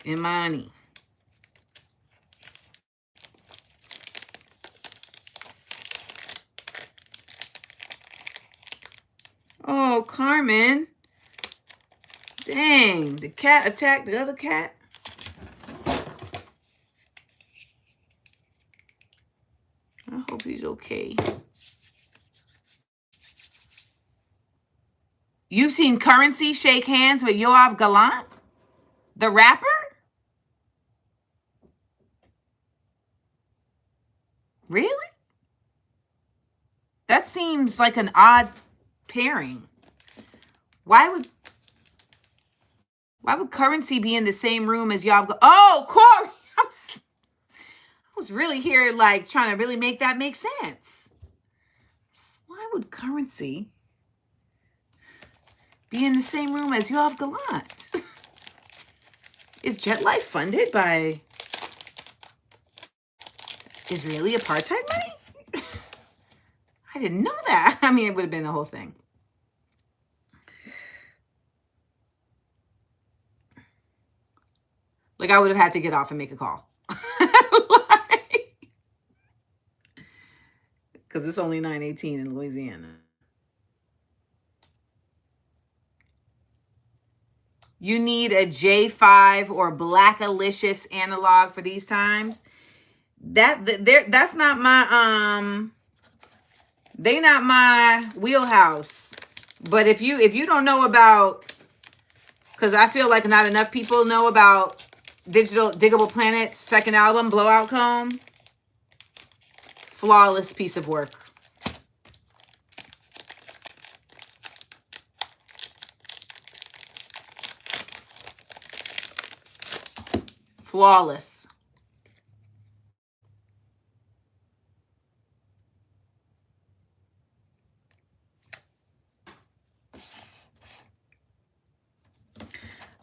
Imani. Oh, Carmen. Dang, the cat attacked the other cat. I hope he's okay. You've seen Currency shake hands with Yoav Gallant, the rapper? Really? That seems like an odd pairing. Why would Currency be in the same room as Yoav Gallant? Oh, Cory! I was really here like trying to really make that make sense. Why would Currency be in the same room as Yoav Gallant? Is Jet Life funded by Israeli apartheid money? I didn't know that. I mean, it would have been the whole thing. Like, I would have had to get off and make a call. Because it's only 9:18 in Louisiana. You need a J5 or Blackalicious analog for these times. That's not my they not my wheelhouse. But if you don't know about, because I feel like not enough people know about Diggable Planet's second album, Blowout Comb. Flawless piece of work. Flawless.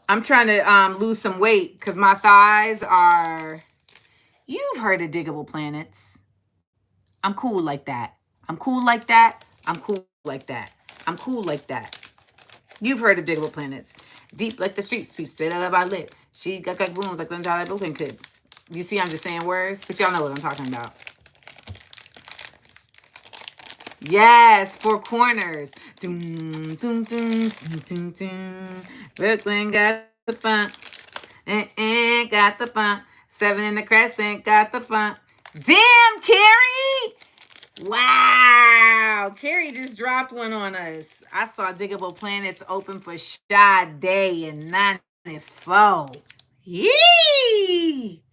I'm trying to lose some weight because my thighs are... You've heard of Diggable Planets. I'm cool like that. I'm cool like that. I'm cool like that. I'm cool like that. You've heard of Diggable Planets. Deep like the streets, straight out of our lip. She got wounds like them Jolly Brooklyn kids. You see, I'm just saying words, but y'all know what I'm talking about. Yes, Four Corners. Doom, doom, doom, doom, doom, doom. Brooklyn got the funk. Got the funk. 7 in the Crescent got the funk. Damn, Carrie! Wow, Carrie just dropped one on us. I saw Diggable Planets open for Sade in 94. Yee!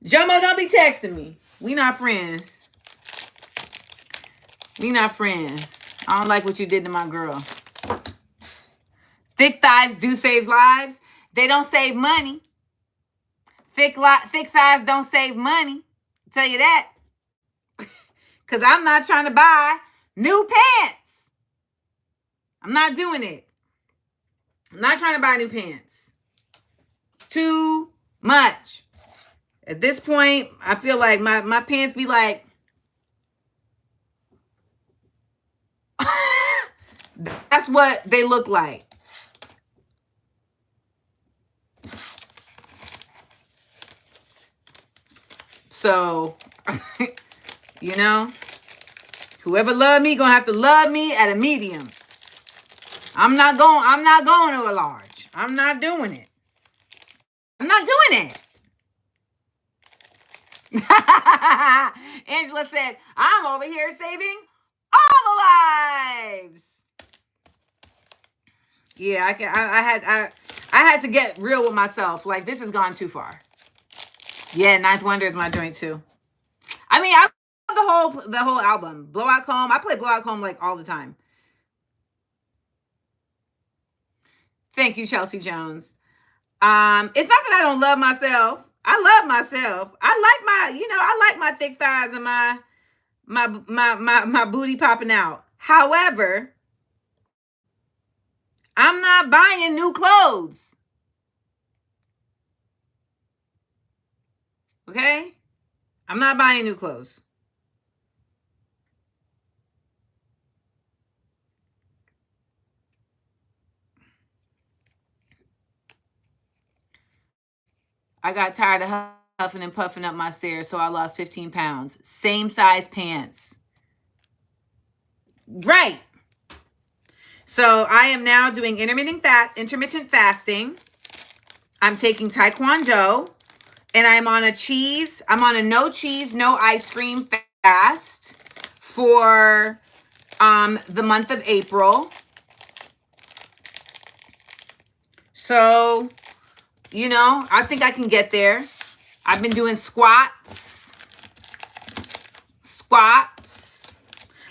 Jomo, don't be texting me. We not friends. We not friends. I don't like what you did to my girl. Thick thighs do save lives. They don't save money. Thick thighs don't save money. I'll tell you that. Because I'm not trying to buy new pants. I'm not doing it. I'm not trying to buy new pants. Too much. At this point, I feel like my pants be like... That's what they look like. So, you know, whoever love me gonna have to love me at a medium. I'm not going to a large. I'm not doing it. I'm not doing it. Angela said, I'm over here saving all the lives. Yeah, I had to get real with myself. Like, this has gone too far. Yeah, Ninth Wonder is my joint too. I mean, I love the whole album. Blowout Comb. I play Blowout Comb like all the time. Thank you, Chelsea Jones. It's not that I don't love myself. I love myself. I like my thick thighs and my booty popping out. However, I'm not buying new clothes. Okay? I'm not buying new clothes. I got tired of huffing and puffing up my stairs, so I lost 15 pounds. Same size pants. Right. So I am now doing intermittent fasting. I'm taking Taekwondo, and I'm on a no cheese, no ice cream fast for the month of April. So, I think I can get there. I've been doing squats.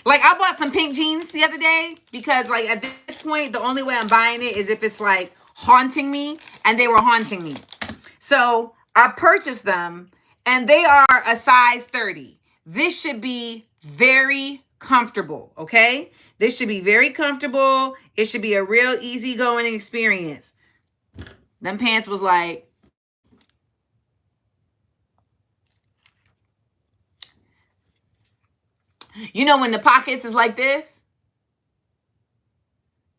Like, I bought some pink jeans the other day because, like, at this point, the only way I'm buying it is if it's, like, haunting me, and they were haunting me. So I purchased them, and they are a size 30. This should be very comfortable, okay? This should be very comfortable. It should be a real easygoing experience. Them pants was like, when the pockets is like this?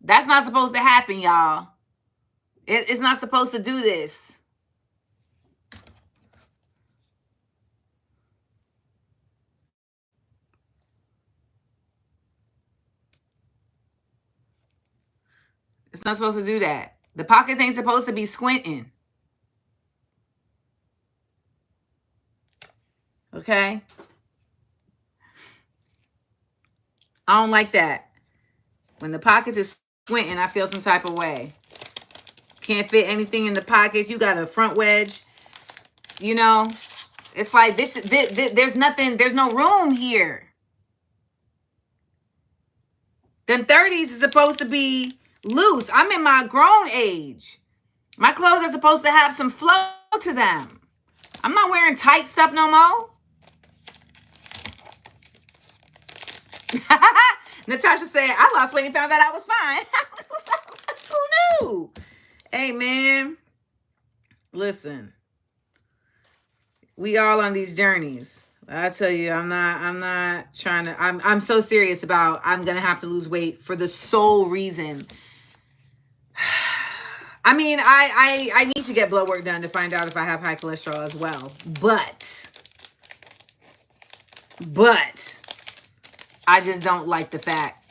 That's not supposed to happen, y'all. It's not supposed to do this. It's not supposed to do that. The pockets ain't supposed to be squinting. Okay? I don't like that. When the pockets is squinting, I feel some type of way. Can't fit anything in the pockets. You got a front wedge. It's like this, there's nothing, there's no room here. Them 30s is supposed to be loose. I'm in my grown age. My clothes are supposed to have some flow to them. I'm not wearing tight stuff no more. Natasha said, I lost weight and found that I was fine. Who knew? Hey, man. Listen. We all on these journeys. I tell you, I'm not trying to, I'm so serious about, I'm going to have to lose weight for the sole reason. I mean, I need to get blood work done to find out if I have high cholesterol as well. But I just don't like the fact.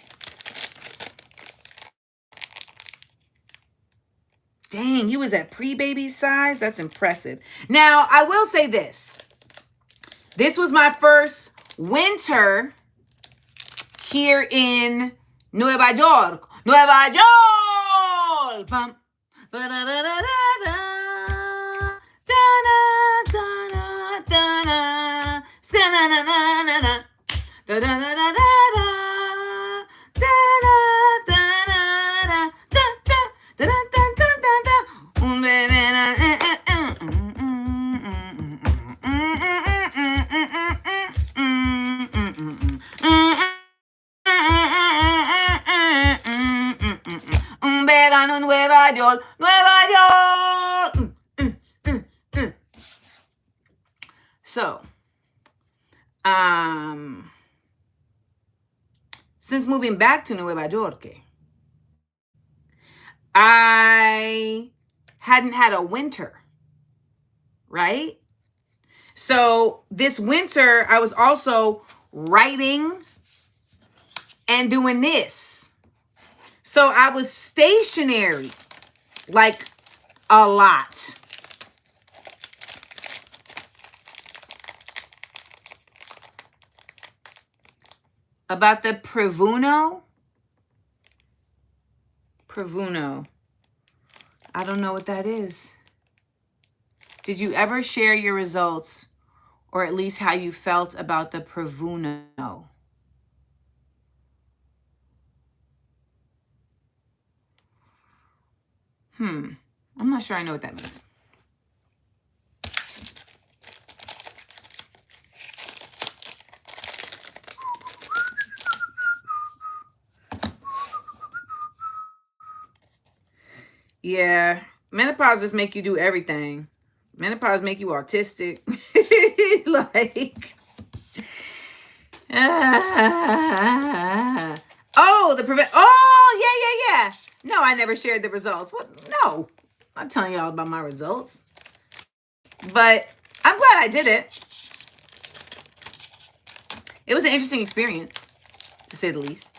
Dang, you was at pre-baby size? That's impressive. Now, I will say this. This was my first winter here in Nueva York. Nueva York! Bum. Nueva York, Nueva York. So, since moving back to Nueva York, I hadn't had a winter, right? So this winter, I was also writing and doing this. So I was stationary, like a lot. About the Prevuno. I don't know what that is. Did you ever share your results, or at least how you felt about the Prevuno? I'm not sure I know what that means. Yeah. Menopause just make you do everything. Menopause make you autistic. Like, oh, the prevent. Oh, yeah, yeah, yeah. No, I never shared the results. What? No, I'm not telling y'all about my results. But I'm glad I did it. It was an interesting experience, to say the least.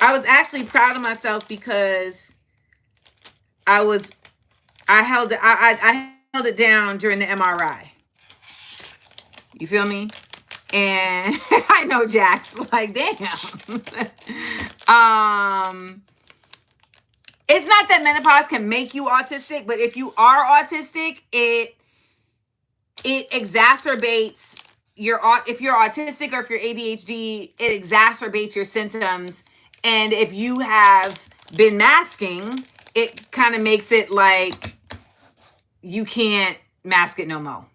I was actually proud of myself because I was I held it I held it down during the MRI. You feel me? And I know Jack's like, damn. It's not that menopause can make you autistic, but if you are autistic, it exacerbates your if you're autistic or if you're ADHD, it exacerbates your symptoms. And if you have been masking, it kind of makes it like you can't mask it no more.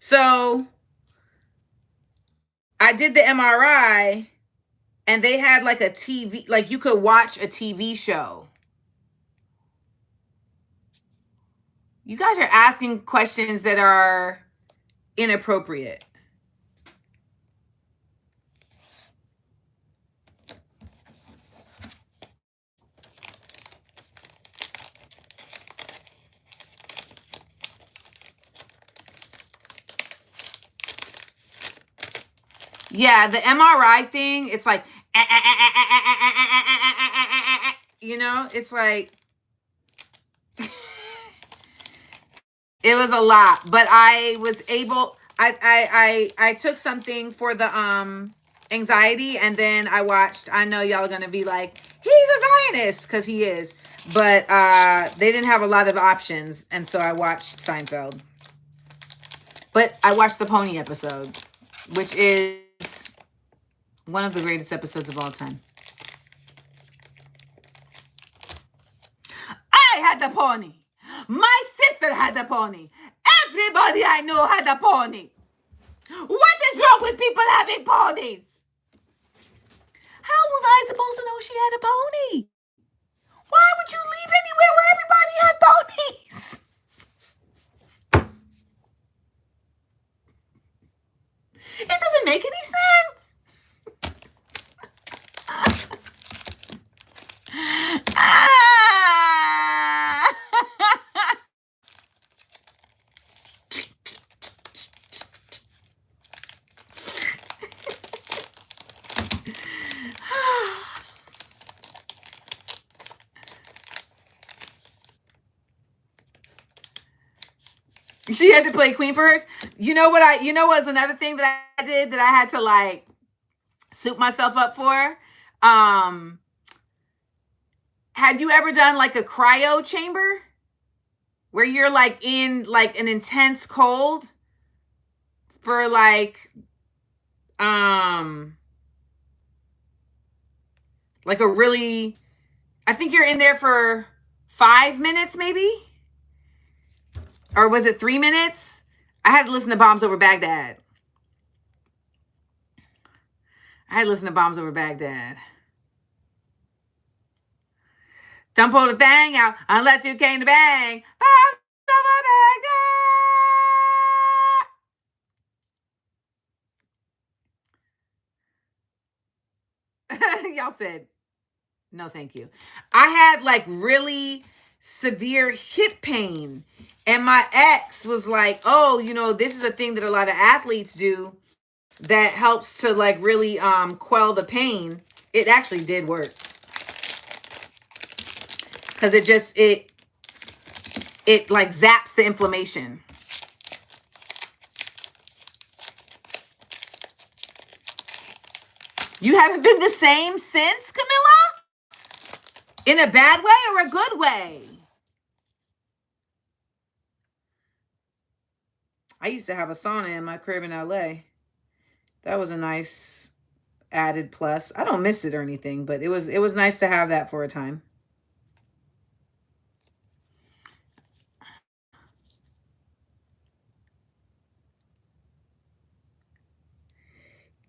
So I did the MRI and they had like a TV, like you could watch a TV show. You guys are asking questions that are inappropriate. Yeah, the MRI thing, it's like, you know, it's like, it was a lot, but I was able, I took something for the anxiety, and then I watched, I know y'all are going to be like, he's a Zionist, because he is, but they didn't have a lot of options, and so I watched Seinfeld. But I watched the pony episode, which is one of the greatest episodes of all time. I had the pony. My sister had the pony. Everybody I knew had a pony. What is wrong with people having ponies? How was I supposed to know she had a pony? Why would you leave anywhere where everybody had ponies? It doesn't make any sense. She had to play queen for hers. You know what was another thing that I did that I had to like soup myself up for? Have you ever done like a cryo chamber where you're like in like an intense cold for like a really, I think you're in there for 5 minutes maybe? Or was it 3 minutes? I had to listen to Bombs Over Baghdad. Don't pull the thing out unless you came to bang. Bombs over Baghdad. Y'all said, no, thank you. I had like really severe hip pain. And my ex was like, oh, this is a thing that a lot of athletes do that helps to like really quell the pain. It actually did work. Because it like zaps the inflammation. You haven't been the same since, Camilla? In a bad way or a good way? I used to have a sauna in my crib in LA. That was a nice added plus. I don't miss it or anything, but it was nice to have that for a time.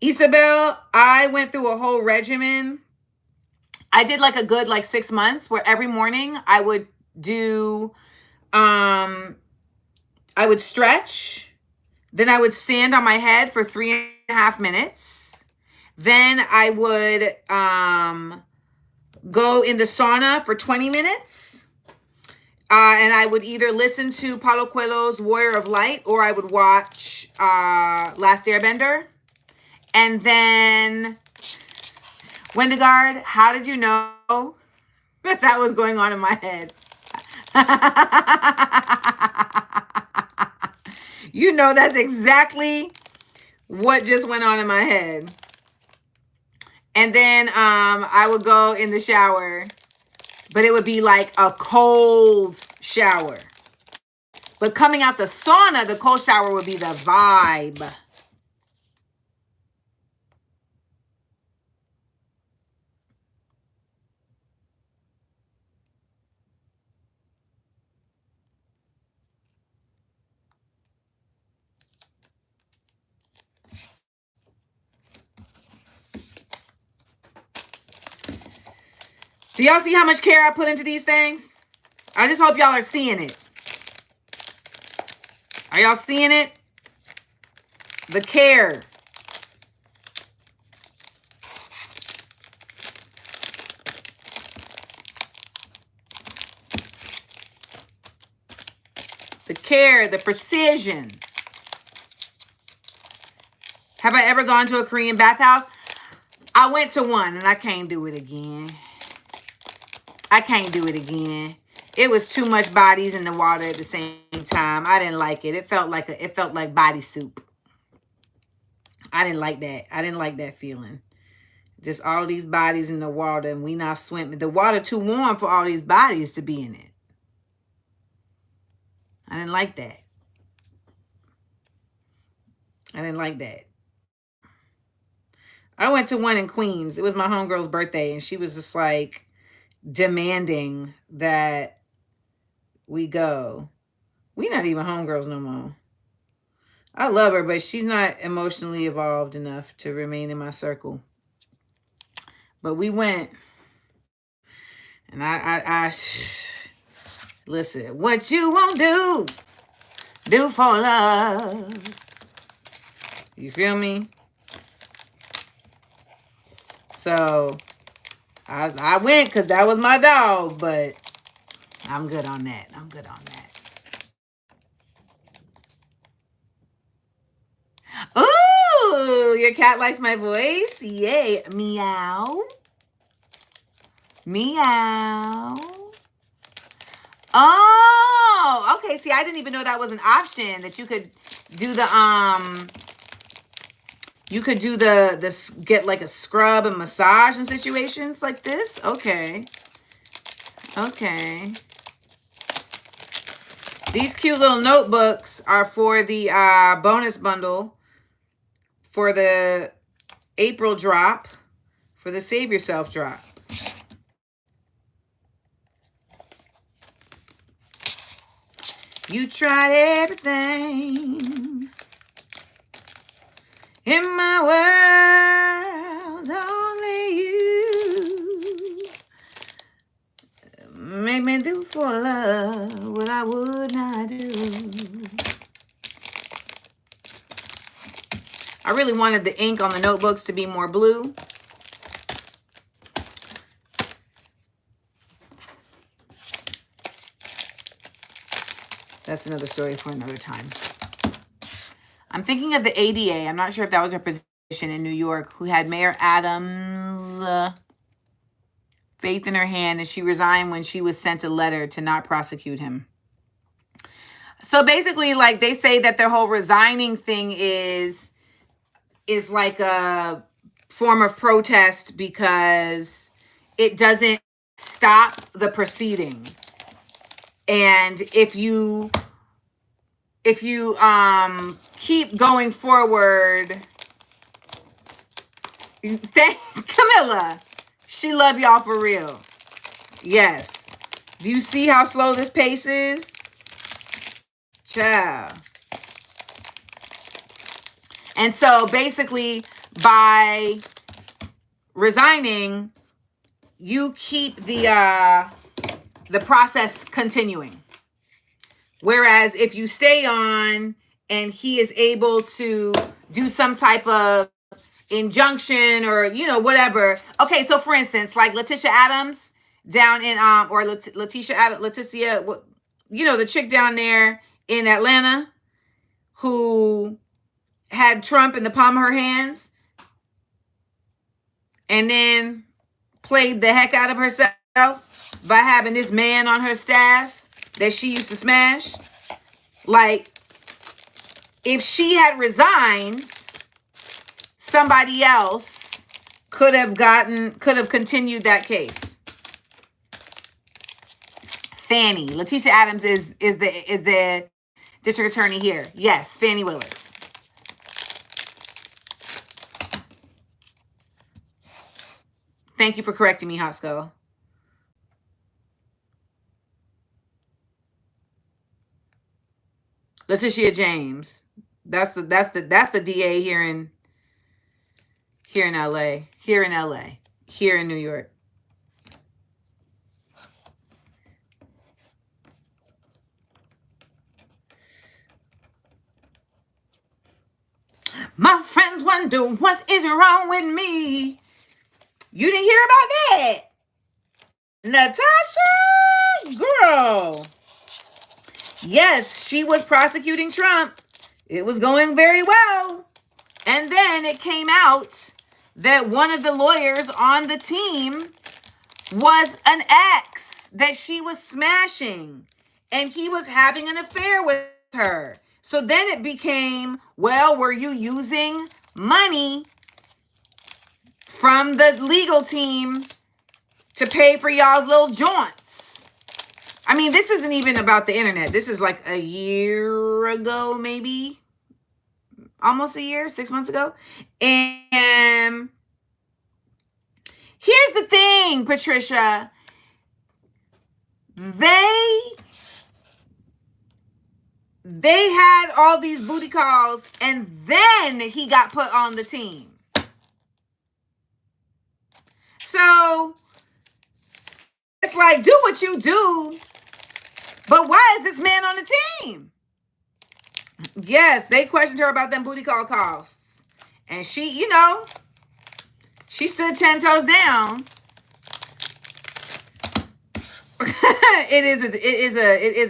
Isabel, I went through a whole regimen. I did like a good 6 months where every morning I would do, I would stretch. Then I would stand on my head for 3.5 minutes. Then I would go in the sauna for 20 minutes. And I would either listen to Paulo Coelho's Warrior of Light or I would watch Last Airbender. And then, Wendigard, how did you know that was going on in my head? You know that's exactly what just went on in my head. And then I would go in the shower, but it would be like a cold shower. But coming out the sauna, the cold shower would be the vibe. Do y'all see how much care I put into these things? I just hope y'all are seeing it. Are y'all seeing it? The care. The care, the precision. Have I ever gone to a Korean bathhouse? I went to one and I can't do it again. I can't do it again. It was too much bodies in the water at the same time. I didn't like it. It felt like body soup. I didn't like that. I didn't like that feeling. Just all these bodies in the water and we not swimming. The water too warm for all these bodies to be in it. I didn't like that. I didn't like that. I went to one in Queens. It was my homegirl's birthday and she was just like demanding that we go. We not even homegirls no more. I love her, but she's not emotionally evolved enough to remain in my circle. But we went. And I listen, what you won't do for love. You feel me? So I went because that was my dog, but I'm good on that. I'm good on that. Ooh, your cat likes my voice? Yay. Meow. Meow. Oh, okay. See, I didn't even know that was an option that you could do the get like a scrub and massage in situations like this. Okay. Okay. These cute little notebooks are for the bonus bundle for the April drop, for the Save Yourself drop. You tried everything in my world, only you make me do for love what I would not do. I really wanted the ink on the notebooks to be more blue. That's another story for another time. I'm thinking of the ADA. I'm not sure if that was her position in New York, who had Mayor Adams' faith in her hand, and she resigned when she was sent a letter to not prosecute him. So basically, like, they say that their whole resigning thing is like a form of protest because it doesn't stop the proceeding. And if you keep going forward, thank Camilla. She love y'all for real. Yes. Do you see how slow this pace is? Ciao. And so basically, by resigning, you keep the process continuing. Whereas if you stay on and he is able to do some type of injunction or, whatever. Okay, so for instance, like Letitia Adams down in, or Letitia, the chick down there in Atlanta who had Trump in the palm of her hands and then played the heck out of herself by having this man on her staff that she used to smash. Like, if she had resigned, somebody else could have continued that case. Fannie. Letitia Adams is the district attorney here. Yes, Fannie Willis. Thank you for correcting me, Hosco. Letitia James. That's the DA here in LA. Here in New York. My friends wonder what is wrong with me. You didn't hear about that? Natasha, girl. Yes, she was prosecuting Trump. It was going very well. And then it came out that one of the lawyers on the team was an ex that she was smashing. And he was having an affair with her. So then it became, well, were you using money from the legal team to pay for y'all's little joints? I mean, this isn't even about the internet. This is like a year ago, maybe. Almost a year, 6 months ago. And here's the thing, Patricia. They had all these booty calls, and then he got put on the team. So it's like, do what you do, but why is this man on the team? Yes, they questioned her about them booty call costs, and she, she stood 10 toes down. It is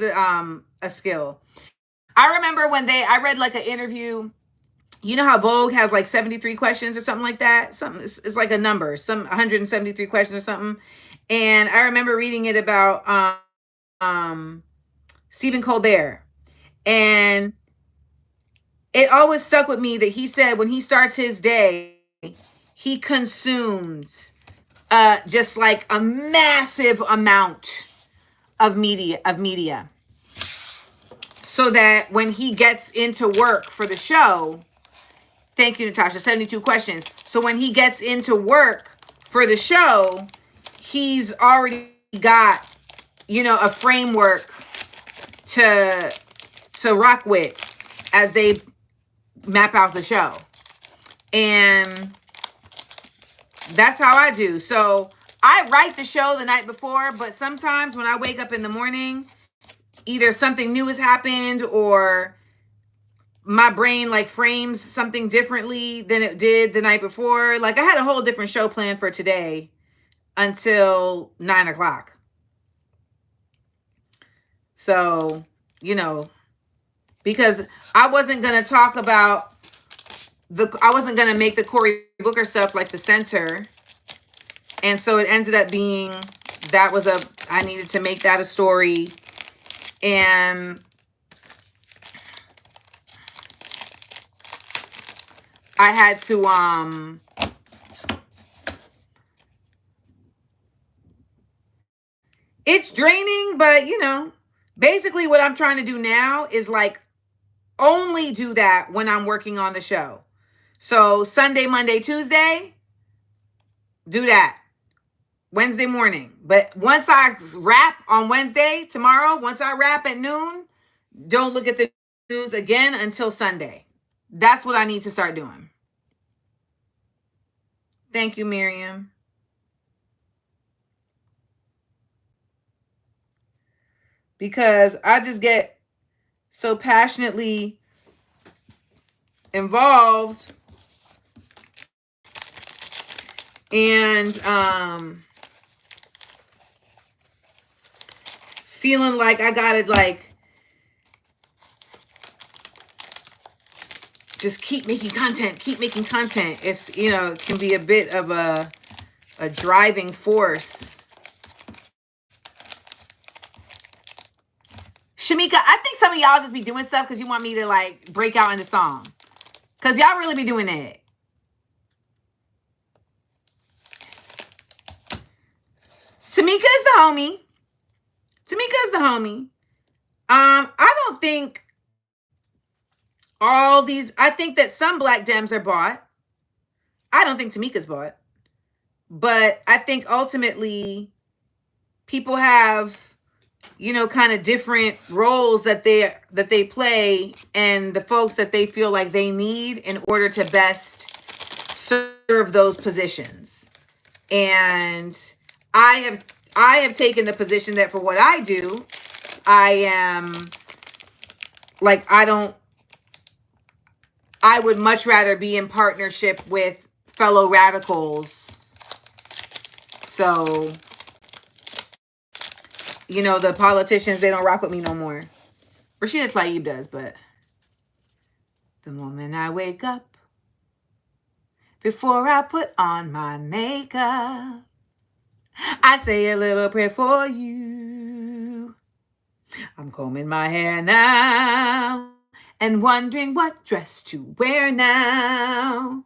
a skill. I remember when I read like an interview. You know how Vogue has like 73 questions or something like that? It's like a number, some 173 questions or something. And I remember reading it about Stephen Colbert. And it always stuck with me that he said when he starts his day, he consumes just like a massive amount of media. So that when he gets into work for the show, thank you, Natasha, 72 questions. So when he gets into work for the show, he's already got, a framework to rock with as they map out the show. And that's how I do. So I write the show the night before, but sometimes when I wake up in the morning, either something new has happened or my brain like frames something differently than it did the night before. Like I had a whole different show planned for today until 9:00. So, because I wasn't going to talk about I wasn't going to make the Cory Booker stuff like the center. And so it ended up being, I needed to make that a story. And I had to, it's draining, but basically what I'm trying to do now is like only do that when I'm working on the show. So Sunday, Monday, Tuesday, do that. Wednesday morning. But once I wrap on Wednesday, tomorrow, once I wrap at noon, don't look at the news again until Sunday. That's what I need to start doing. Thank you, Miriam. Because I just get so passionately involved, and feeling like I gotta like just keep making content. It's, you know, it can be a bit of a driving force. Shamika, I think some of y'all just be doing stuff because you want me to like break out into song. Because y'all really be doing that. Tamika is the homie. I don't think all these, I think that some black Dems are bought. I don't think Tamika's bought. But I think ultimately people have, you know, kind of different roles that they play, and the folks that they feel like they need in order to best serve those positions. And I have taken the position that for what I do, I am like, I would much rather be in partnership with fellow radicals. So, you know, the politicians, they don't rock with me no more. Rashida Tlaib does, but the moment I wake up, before I put on my makeup, I say a little prayer for you. I'm combing my hair now and wondering what dress to wear now.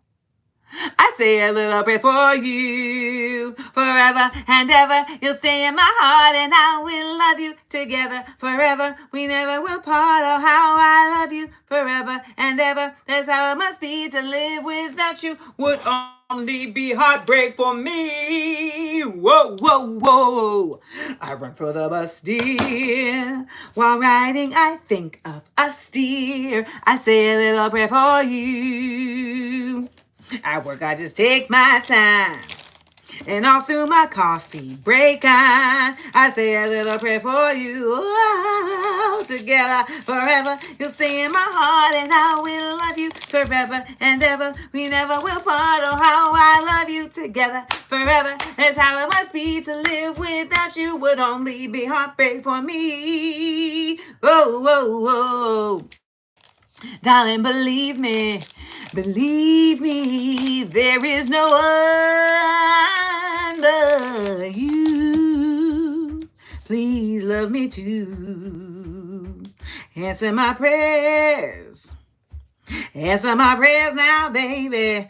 I say a little prayer for you. Forever and ever, you'll stay in my heart, and I will love you together forever. We never will part. Oh, how I love you forever and ever. That's how it must be to live without you. Would only be heartbreak for me. Whoa, whoa, whoa. I run for the bus, dear. While riding, I think of us, dear. I say a little prayer for you. At work, I just take my time. And all through my coffee break, I say a little prayer for you. Oh, together forever, you'll stay in my heart, and I will love you forever and ever. We never will part. Oh, how I love you together forever. That's how it must be to live without you. Would only be heartbreak for me. Whoa, whoa, whoa. Darling, believe me, there is no one but you. Please love me too. Answer my prayers. Answer my prayers now, baby.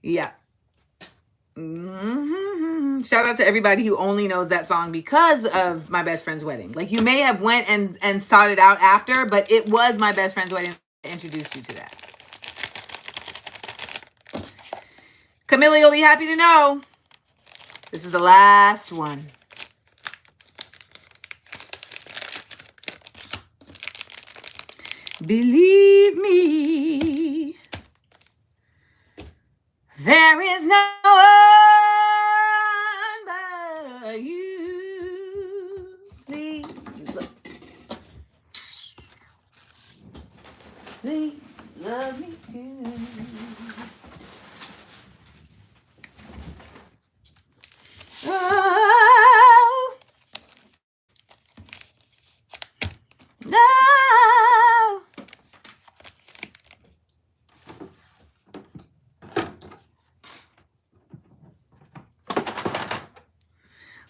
Yeah. Mm-hmm. Shout out to everybody who only knows that song because of my best friend's wedding. Like, you may have went and sought it out after, but it was my best friend's wedding that introduced you to that. Camilla, you'll be happy to know this is the last one. Believe me, there is no one but you. Please love me too. Oh, no.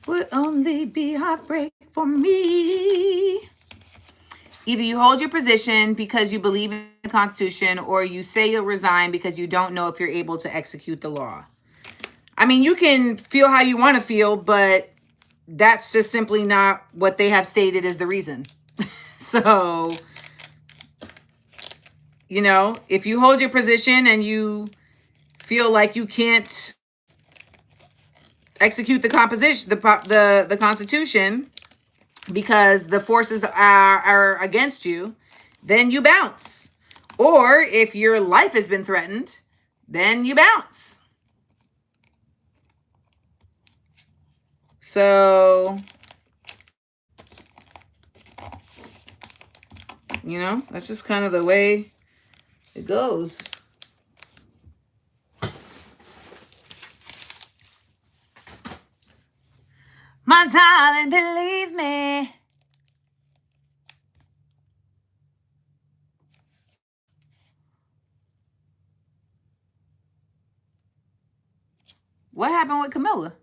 Would only be heartbreak for me. Either you hold your position because you believe in the Constitution, or you say you'll resign because you don't know if you're able to execute the law. I mean, you can feel how you want to feel, but that's just simply not what they have stated as the reason. So, you know, if you hold your position and you feel like you can't execute the Constitution, because the forces are against you, then you bounce. Or if your life has been threatened, then you bounce. So, you know, that's just kind of the way it goes. My darling, believe me. What happened with Camilla?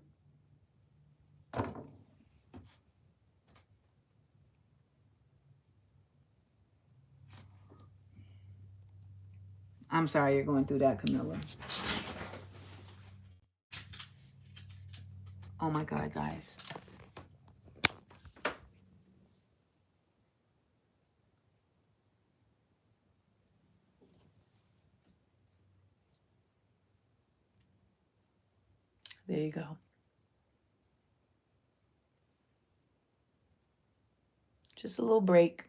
I'm sorry you're going through that, Camilla. Oh my God, guys. There you go. Just a little break.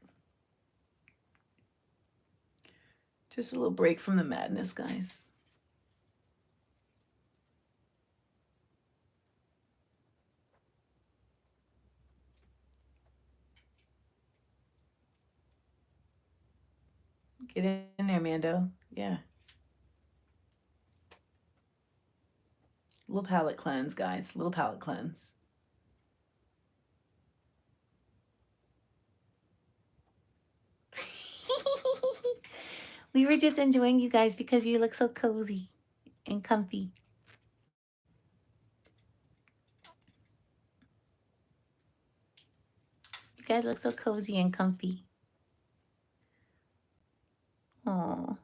Just a little break from the madness, guys. Get in there, Mando. Yeah. Little palate cleanse, guys. Little palate cleanse. We were just enjoying you guys because you look so cozy and comfy. You guys look so cozy and comfy. Oh,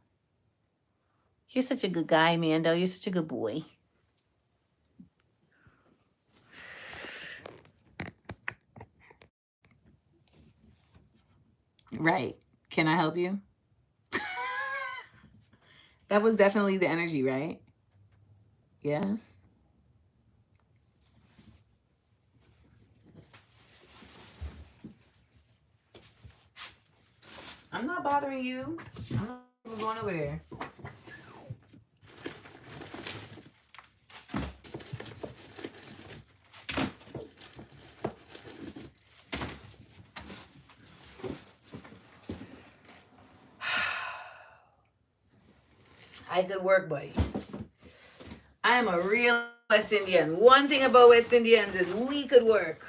you're such a good guy, Mando. You're such a good boy. Right. Can I help you? That was definitely the energy, right? Yes. I'm not bothering you. I'm not going over there. I could work, buddy. I am a real West Indian. One thing about West Indians is we could work.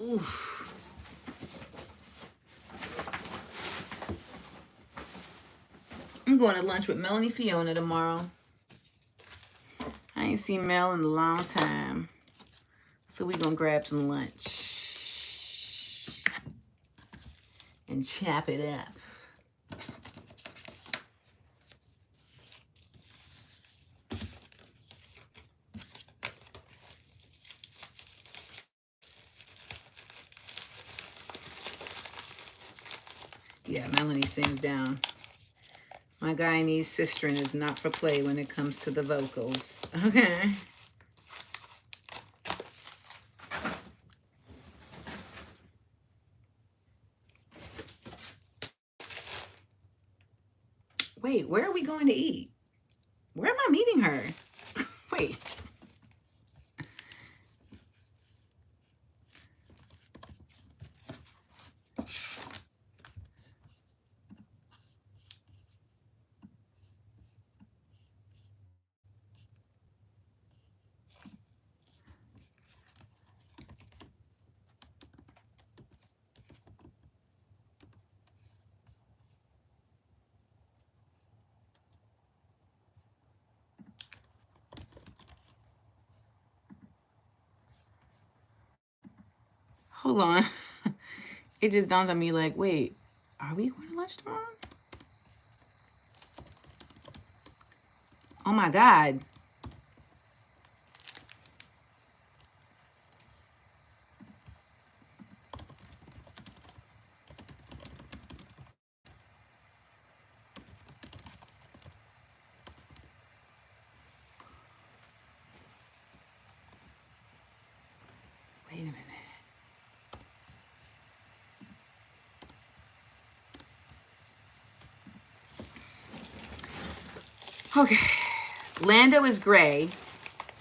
Oof. I'm going to lunch with Melanie Fiona tomorrow. I ain't seen Mel in a long time. So we gonna grab some lunch and chop it up. Yeah, Melanie sings down. My Guyanese sistering is not for play when it comes to the vocals. Okay. Wait, where are we going to eat? Where am I meeting her? Wait. Hold on. It just dawns on me like, wait, are we going to lunch tomorrow? Oh my God. Okay. Lando is gray.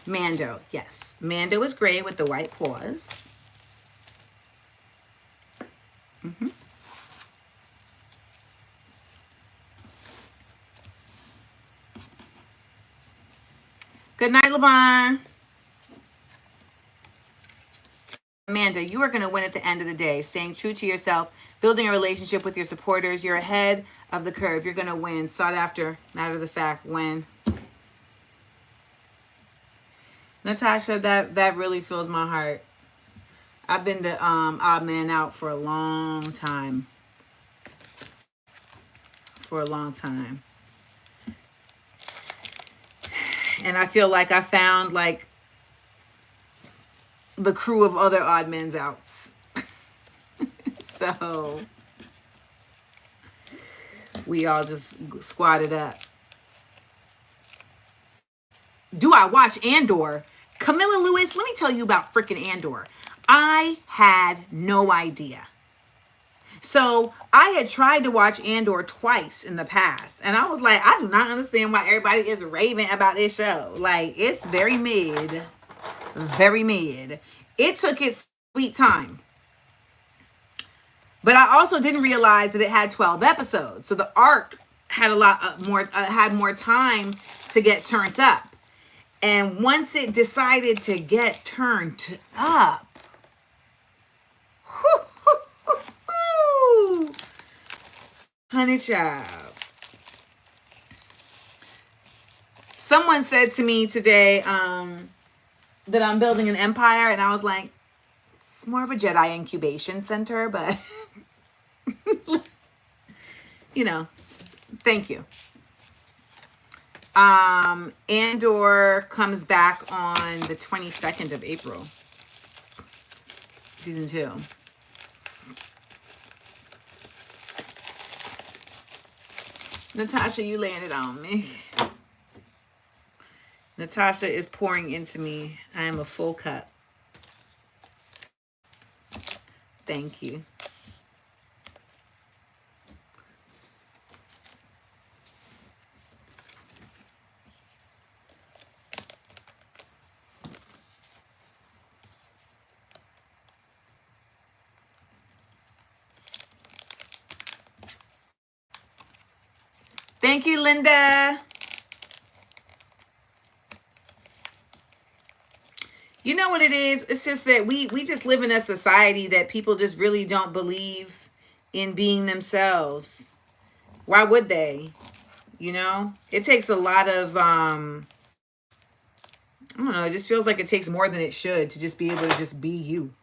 Mando, yes. Mando is gray with the white paws. Mm-hmm. Good night, Levon. Amanda, you are going to win at the end of the day. Staying true to yourself, building a relationship with your supporters. You're ahead of the curve. You're going to win. Sought after, matter of the fact, win. Natasha, that really fills my heart. I've been the odd man out for a long time. For a long time. And I feel like I found like the crew of other odd men's outs. So we all just squatted up. Do I watch Andor? Camilla Lewis, let me tell you about freaking Andor. I had no idea. So I had tried to watch Andor twice in the past. And I was like, I do not understand why everybody is raving about this show. Like, it's very mid. Very mid. It took its sweet time. But I also didn't realize that it had 12 episodes. So the arc had a lot more, had more time to get turned up. And once it decided to get turned up, honey child. Someone said to me today that I'm building an empire, and I was like, it's more of a Jedi incubation center, but you know, thank you. Andor comes back on the 22nd of April. Season 2. Natasha, you landed on me. Natasha is pouring into me. I am a full cup. Thank you. Thank you, Linda. You know what it is? It's just that we just live in a society that people just really don't believe in being themselves. Why would they? You know? It takes a lot of, I don't know, it just feels like it takes more than it should to just be able to just be you.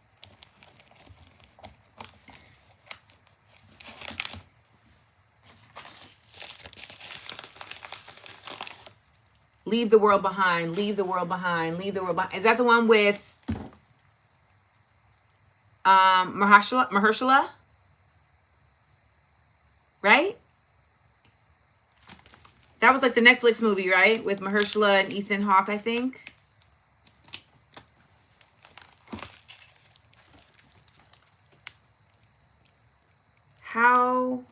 Leave the world behind, leave the world behind, leave the world behind. Is that the one with Mahershala? Right? That was like the Netflix movie, right? With Mahershala and Ethan Hawke, I think. How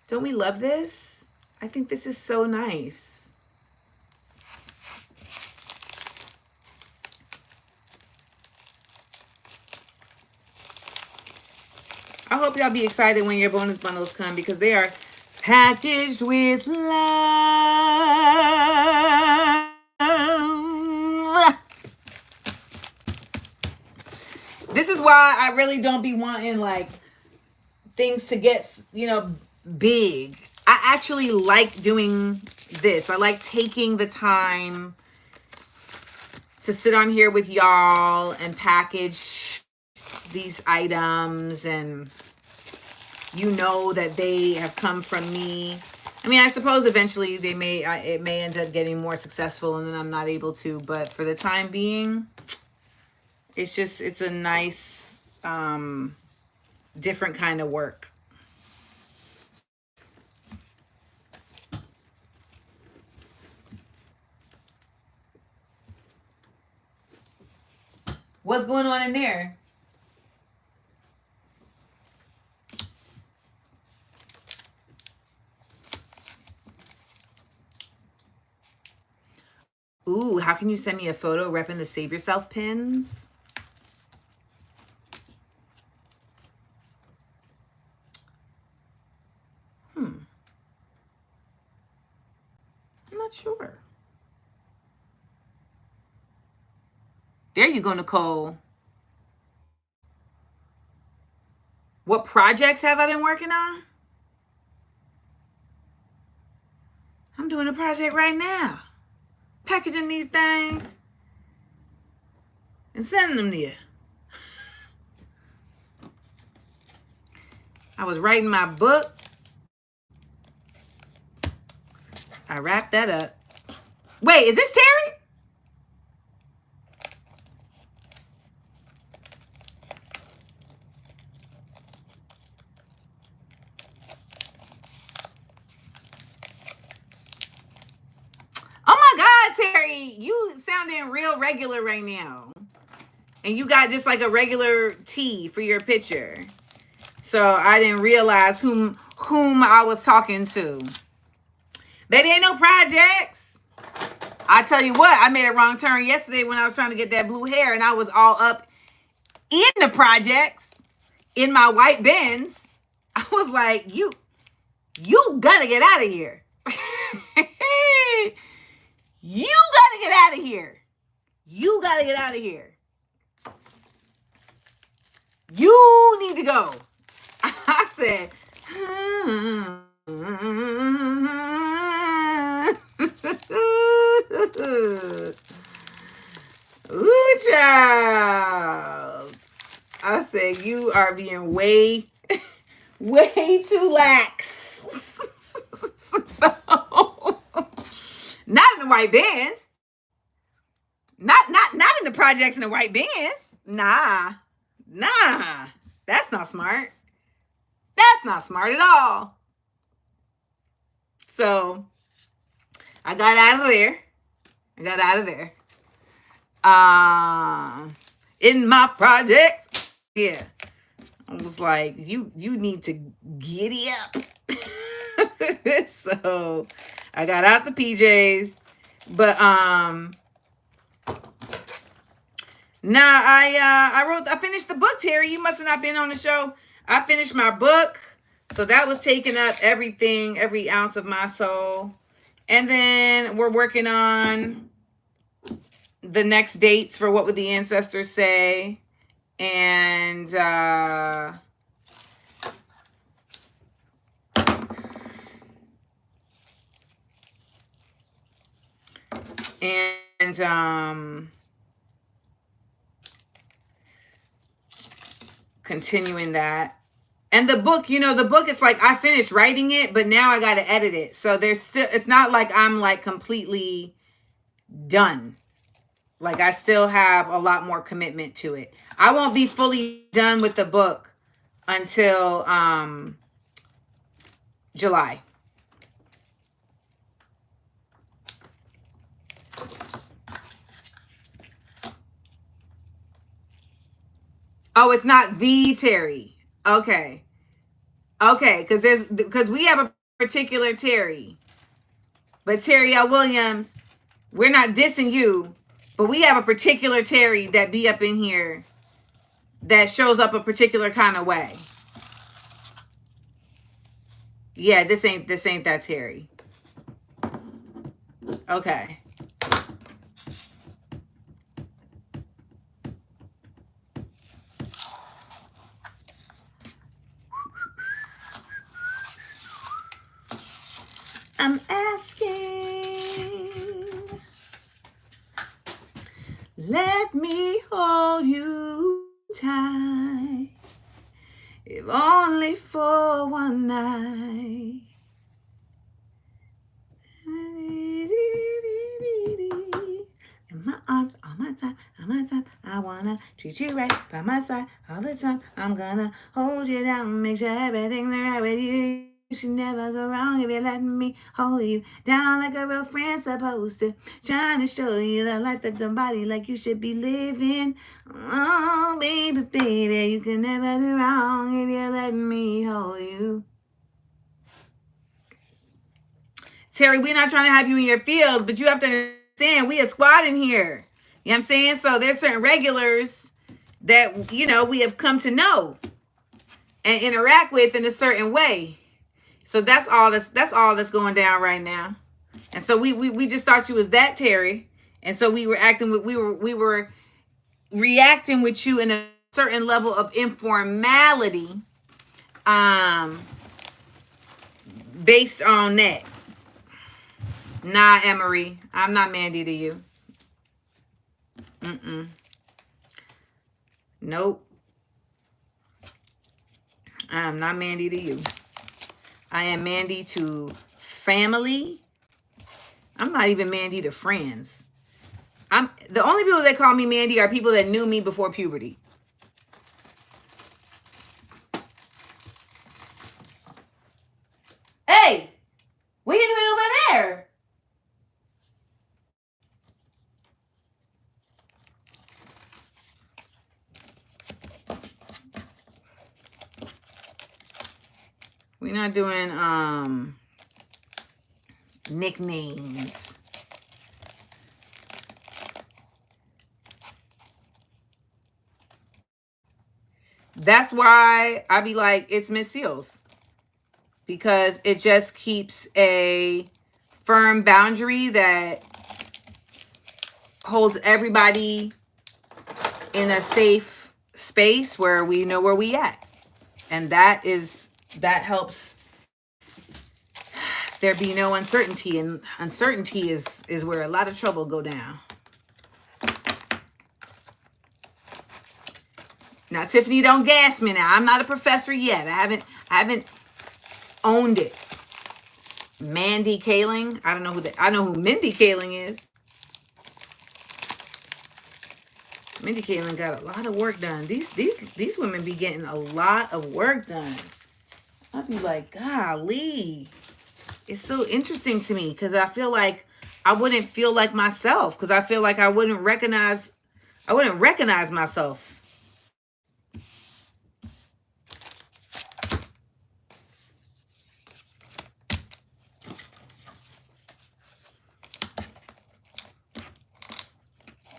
don't we love this? I think this is so nice. I hope y'all be excited when your bonus bundles come, because they are packaged with love. This is why I really don't be wanting like things to get, you know, big. I actually like doing this. I like taking the time to sit on here with y'all and package these items, and you know that they have come from me. I mean, I suppose eventually it may end up getting more successful and then I'm not able to, but for the time being, it's a nice different kind of work. What's going on in there? Ooh, how can you send me a photo repping the Save Yourself pins? I'm not sure. There you go, Nicole. What projects have I been working on? I'm doing a project right now. Packaging these things and sending them to you. I was writing my book. I wrapped that up. Wait, is this Terry? Oh my God, Terry, you sounding real regular right now. And you got just like a regular tee for your picture. So I didn't realize whom I was talking to. Baby, ain't no projects. I tell you what, I made a wrong turn yesterday when I was trying to get that blue hair, and I was all up in the projects in my white Benz. I was like, you gotta get out of here. You gotta get out of here. You gotta get out of here. You need to go. I said, ooh, child. I said, you are being way too lax. So, not in the white bands. Not in the projects in the white bands. Nah. That's not smart. That's not smart at all. So I got out of there. In my projects. Yeah. I was like, you need to giddy up. So I got out the PJs. But I finished the book, Terry. You must have not been on the show. I finished my book. So that was taking up everything, every ounce of my soul. And then we're working on the next dates for What Would the Ancestors Say? And continuing that. And the book, it's like I finished writing it, but now I got to edit it. So it's not like I'm like completely done. Like I still have a lot more commitment to it. I won't be fully done with the book until July. Oh, it's not the Terry. Okay. Because we have a particular Terry. But Terry L. Williams, we're not dissing you, but we have a particular Terry that be up in here that shows up a particular kind of way. Yeah, this ain't that Terry. Okay. I'm asking, let me hold you tight, if only for one night. In my arms, all my time, I wanna treat you right by my side all the time. I'm gonna hold you down, make sure everything's right with you. You should never go wrong if you let me hold you down like a real friend supposed to. Trying to show you the life that the body like you should be living. Oh, baby, you can never do wrong if you let me hold you. Terry, we're not trying to have you in your fields, but you have to saying? We a squad in here. You know what I'm saying? So there's certain regulars that, you know, we have come to know and interact with in a certain way. So that's all that's going down right now. And so we just thought you was that, Terry. And so we were reacting with you in a certain level of informality, based on that. Nah, Emery, I'm not Mandy to you. Nope. I'm not Mandy to you. I am Mandy to family. I'm not even Mandy to friends. I'm the only people that call me Mandy are people that knew me before puberty. Hey, what are you doing over there? We're not doing nicknames. That's why I be like, it's Miss Seals. Because it just keeps a firm boundary that holds everybody in a safe space where we know where we at. And that helps there be no uncertainty. And uncertainty is where a lot of trouble go down. Now, Tiffany, don't gas me now. I'm not a professor yet. I haven't owned it. Mandy Kaling. I don't know I know who Mindy Kaling is. Mindy Kaling got a lot of work done. These women be getting a lot of work done. I'd be like, golly. It's so interesting to me because I feel like I wouldn't feel like myself because I feel like I wouldn't recognize myself.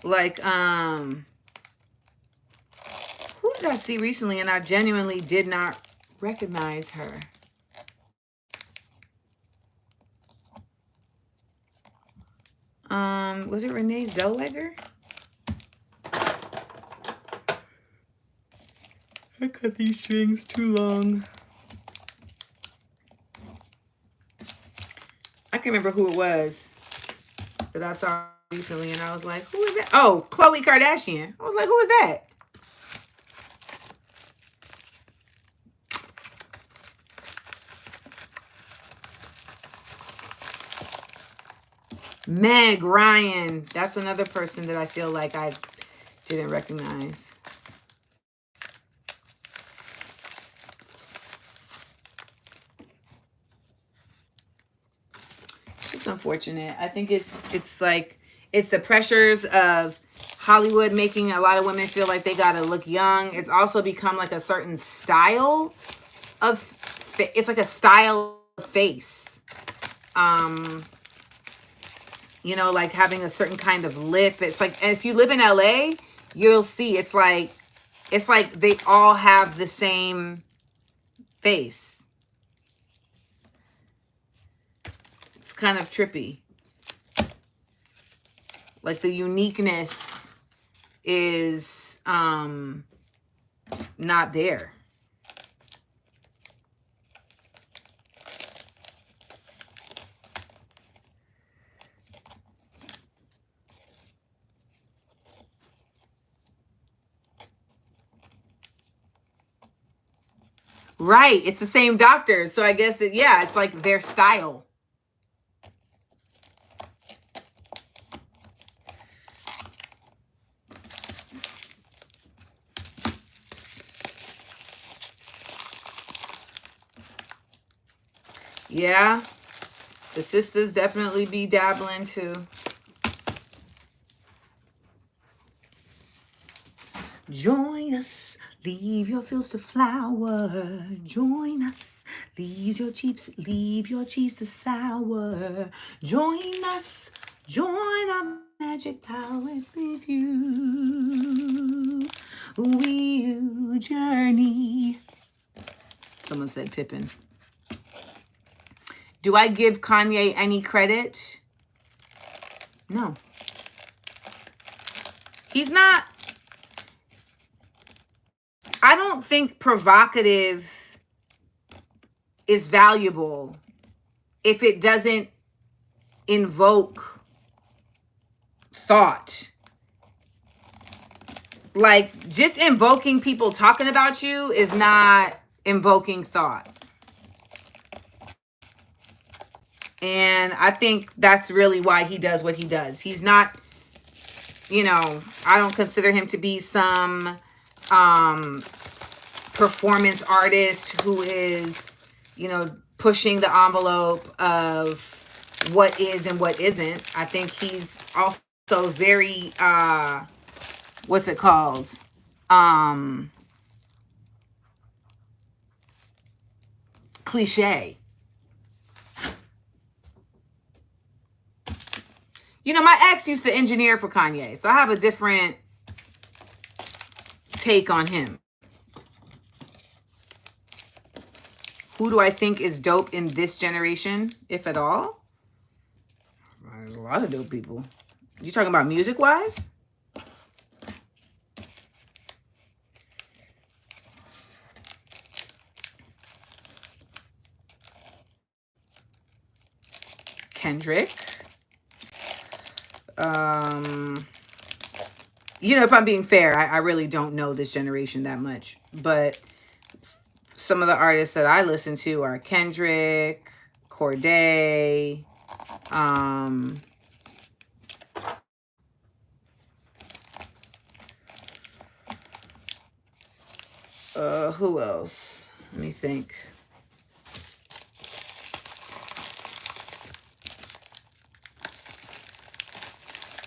Like, who did I see recently and I genuinely did not recognize her? Was it Renee Zellweger? I cut these strings too long. I can't remember who it was that I saw recently, and I was like, who is that? Oh, Khloe Kardashian. I was like, who is that? Meg Ryan. That's another person that I feel like I didn't recognize. It's just unfortunate. I think it's like it's the pressures of Hollywood making a lot of women feel like they gotta look young. It's also become like a certain style of it's like a style of face. You know, like having a certain kind of lip. It's like, and if you live in LA, you'll see it's like they all have the same face. It's kind of trippy. Like the uniqueness is not there. Right. It's the same doctors. So I guess it's like their style. Yeah. The sisters definitely be dabbling too. Join us, leave your fields to flower. Join us, leave your cheeks to sour. Join us, Join our magic power with you. We'll journey. Someone said Pippin. Do I give Kanye any credit? No. He's not. I don't think provocative is valuable if it doesn't invoke thought. Like, just invoking people talking about you is not invoking thought. And I think that's really why he does what he does. He's not, I don't consider him to be some performance artist who is, pushing the envelope of what is and what isn't. I think he's also very, what's it called? Cliche. My ex used to engineer for Kanye, so I have a different take on him. Who do I think is dope in this generation, if at all? There's a lot of dope people. You talking about music-wise? Kendrick. If I'm being fair, I really don't know this generation that much. But some of the artists that I listen to are Kendrick, Corday, who else? Let me think.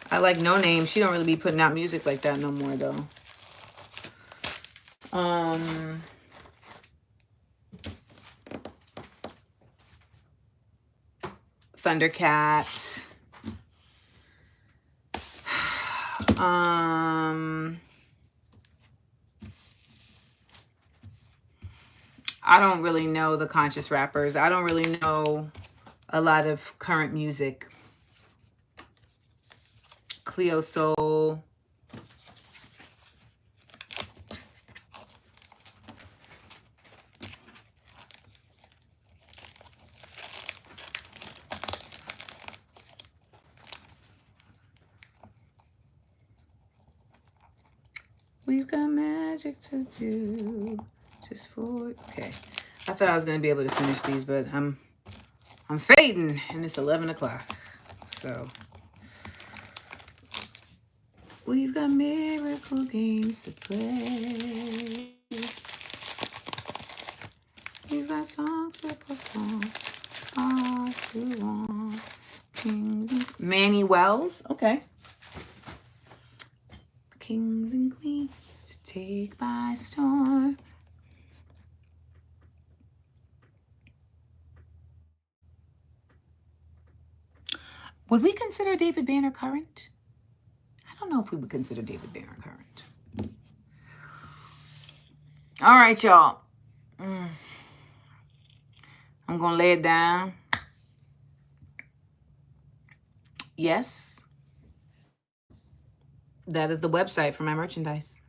I like No Name. She don't really be putting out music like that no more, though. Thundercat. I don't really know the conscious rappers. I don't really know a lot of current music. Cleo Soul. We've got magic to do. Just for okay. I thought I was gonna be able to finish these, but I'm fading, and it's 11 o'clock. So we've got miracle games to play. We've got songs to perform. Hearts to want. Kings and Manny Wells. Okay. Kings and queens to take by storm. Would we consider David Banner current? I don't know if we would consider David Banner current. All right, y'all. I'm going to lay it down. Yes. That is the website for my merchandise.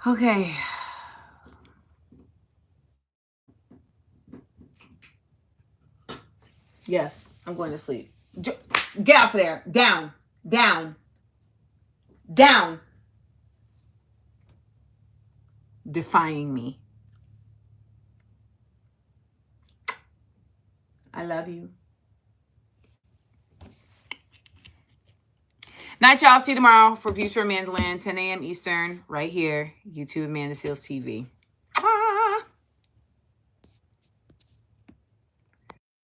Okay. Yes, I'm going to sleep. Get off there. Down. Down. Down. Defying me. I love you. Night, y'all. See you tomorrow for Future Amanda Land, 10 a.m. Eastern, right here, YouTube Amanda Seals TV.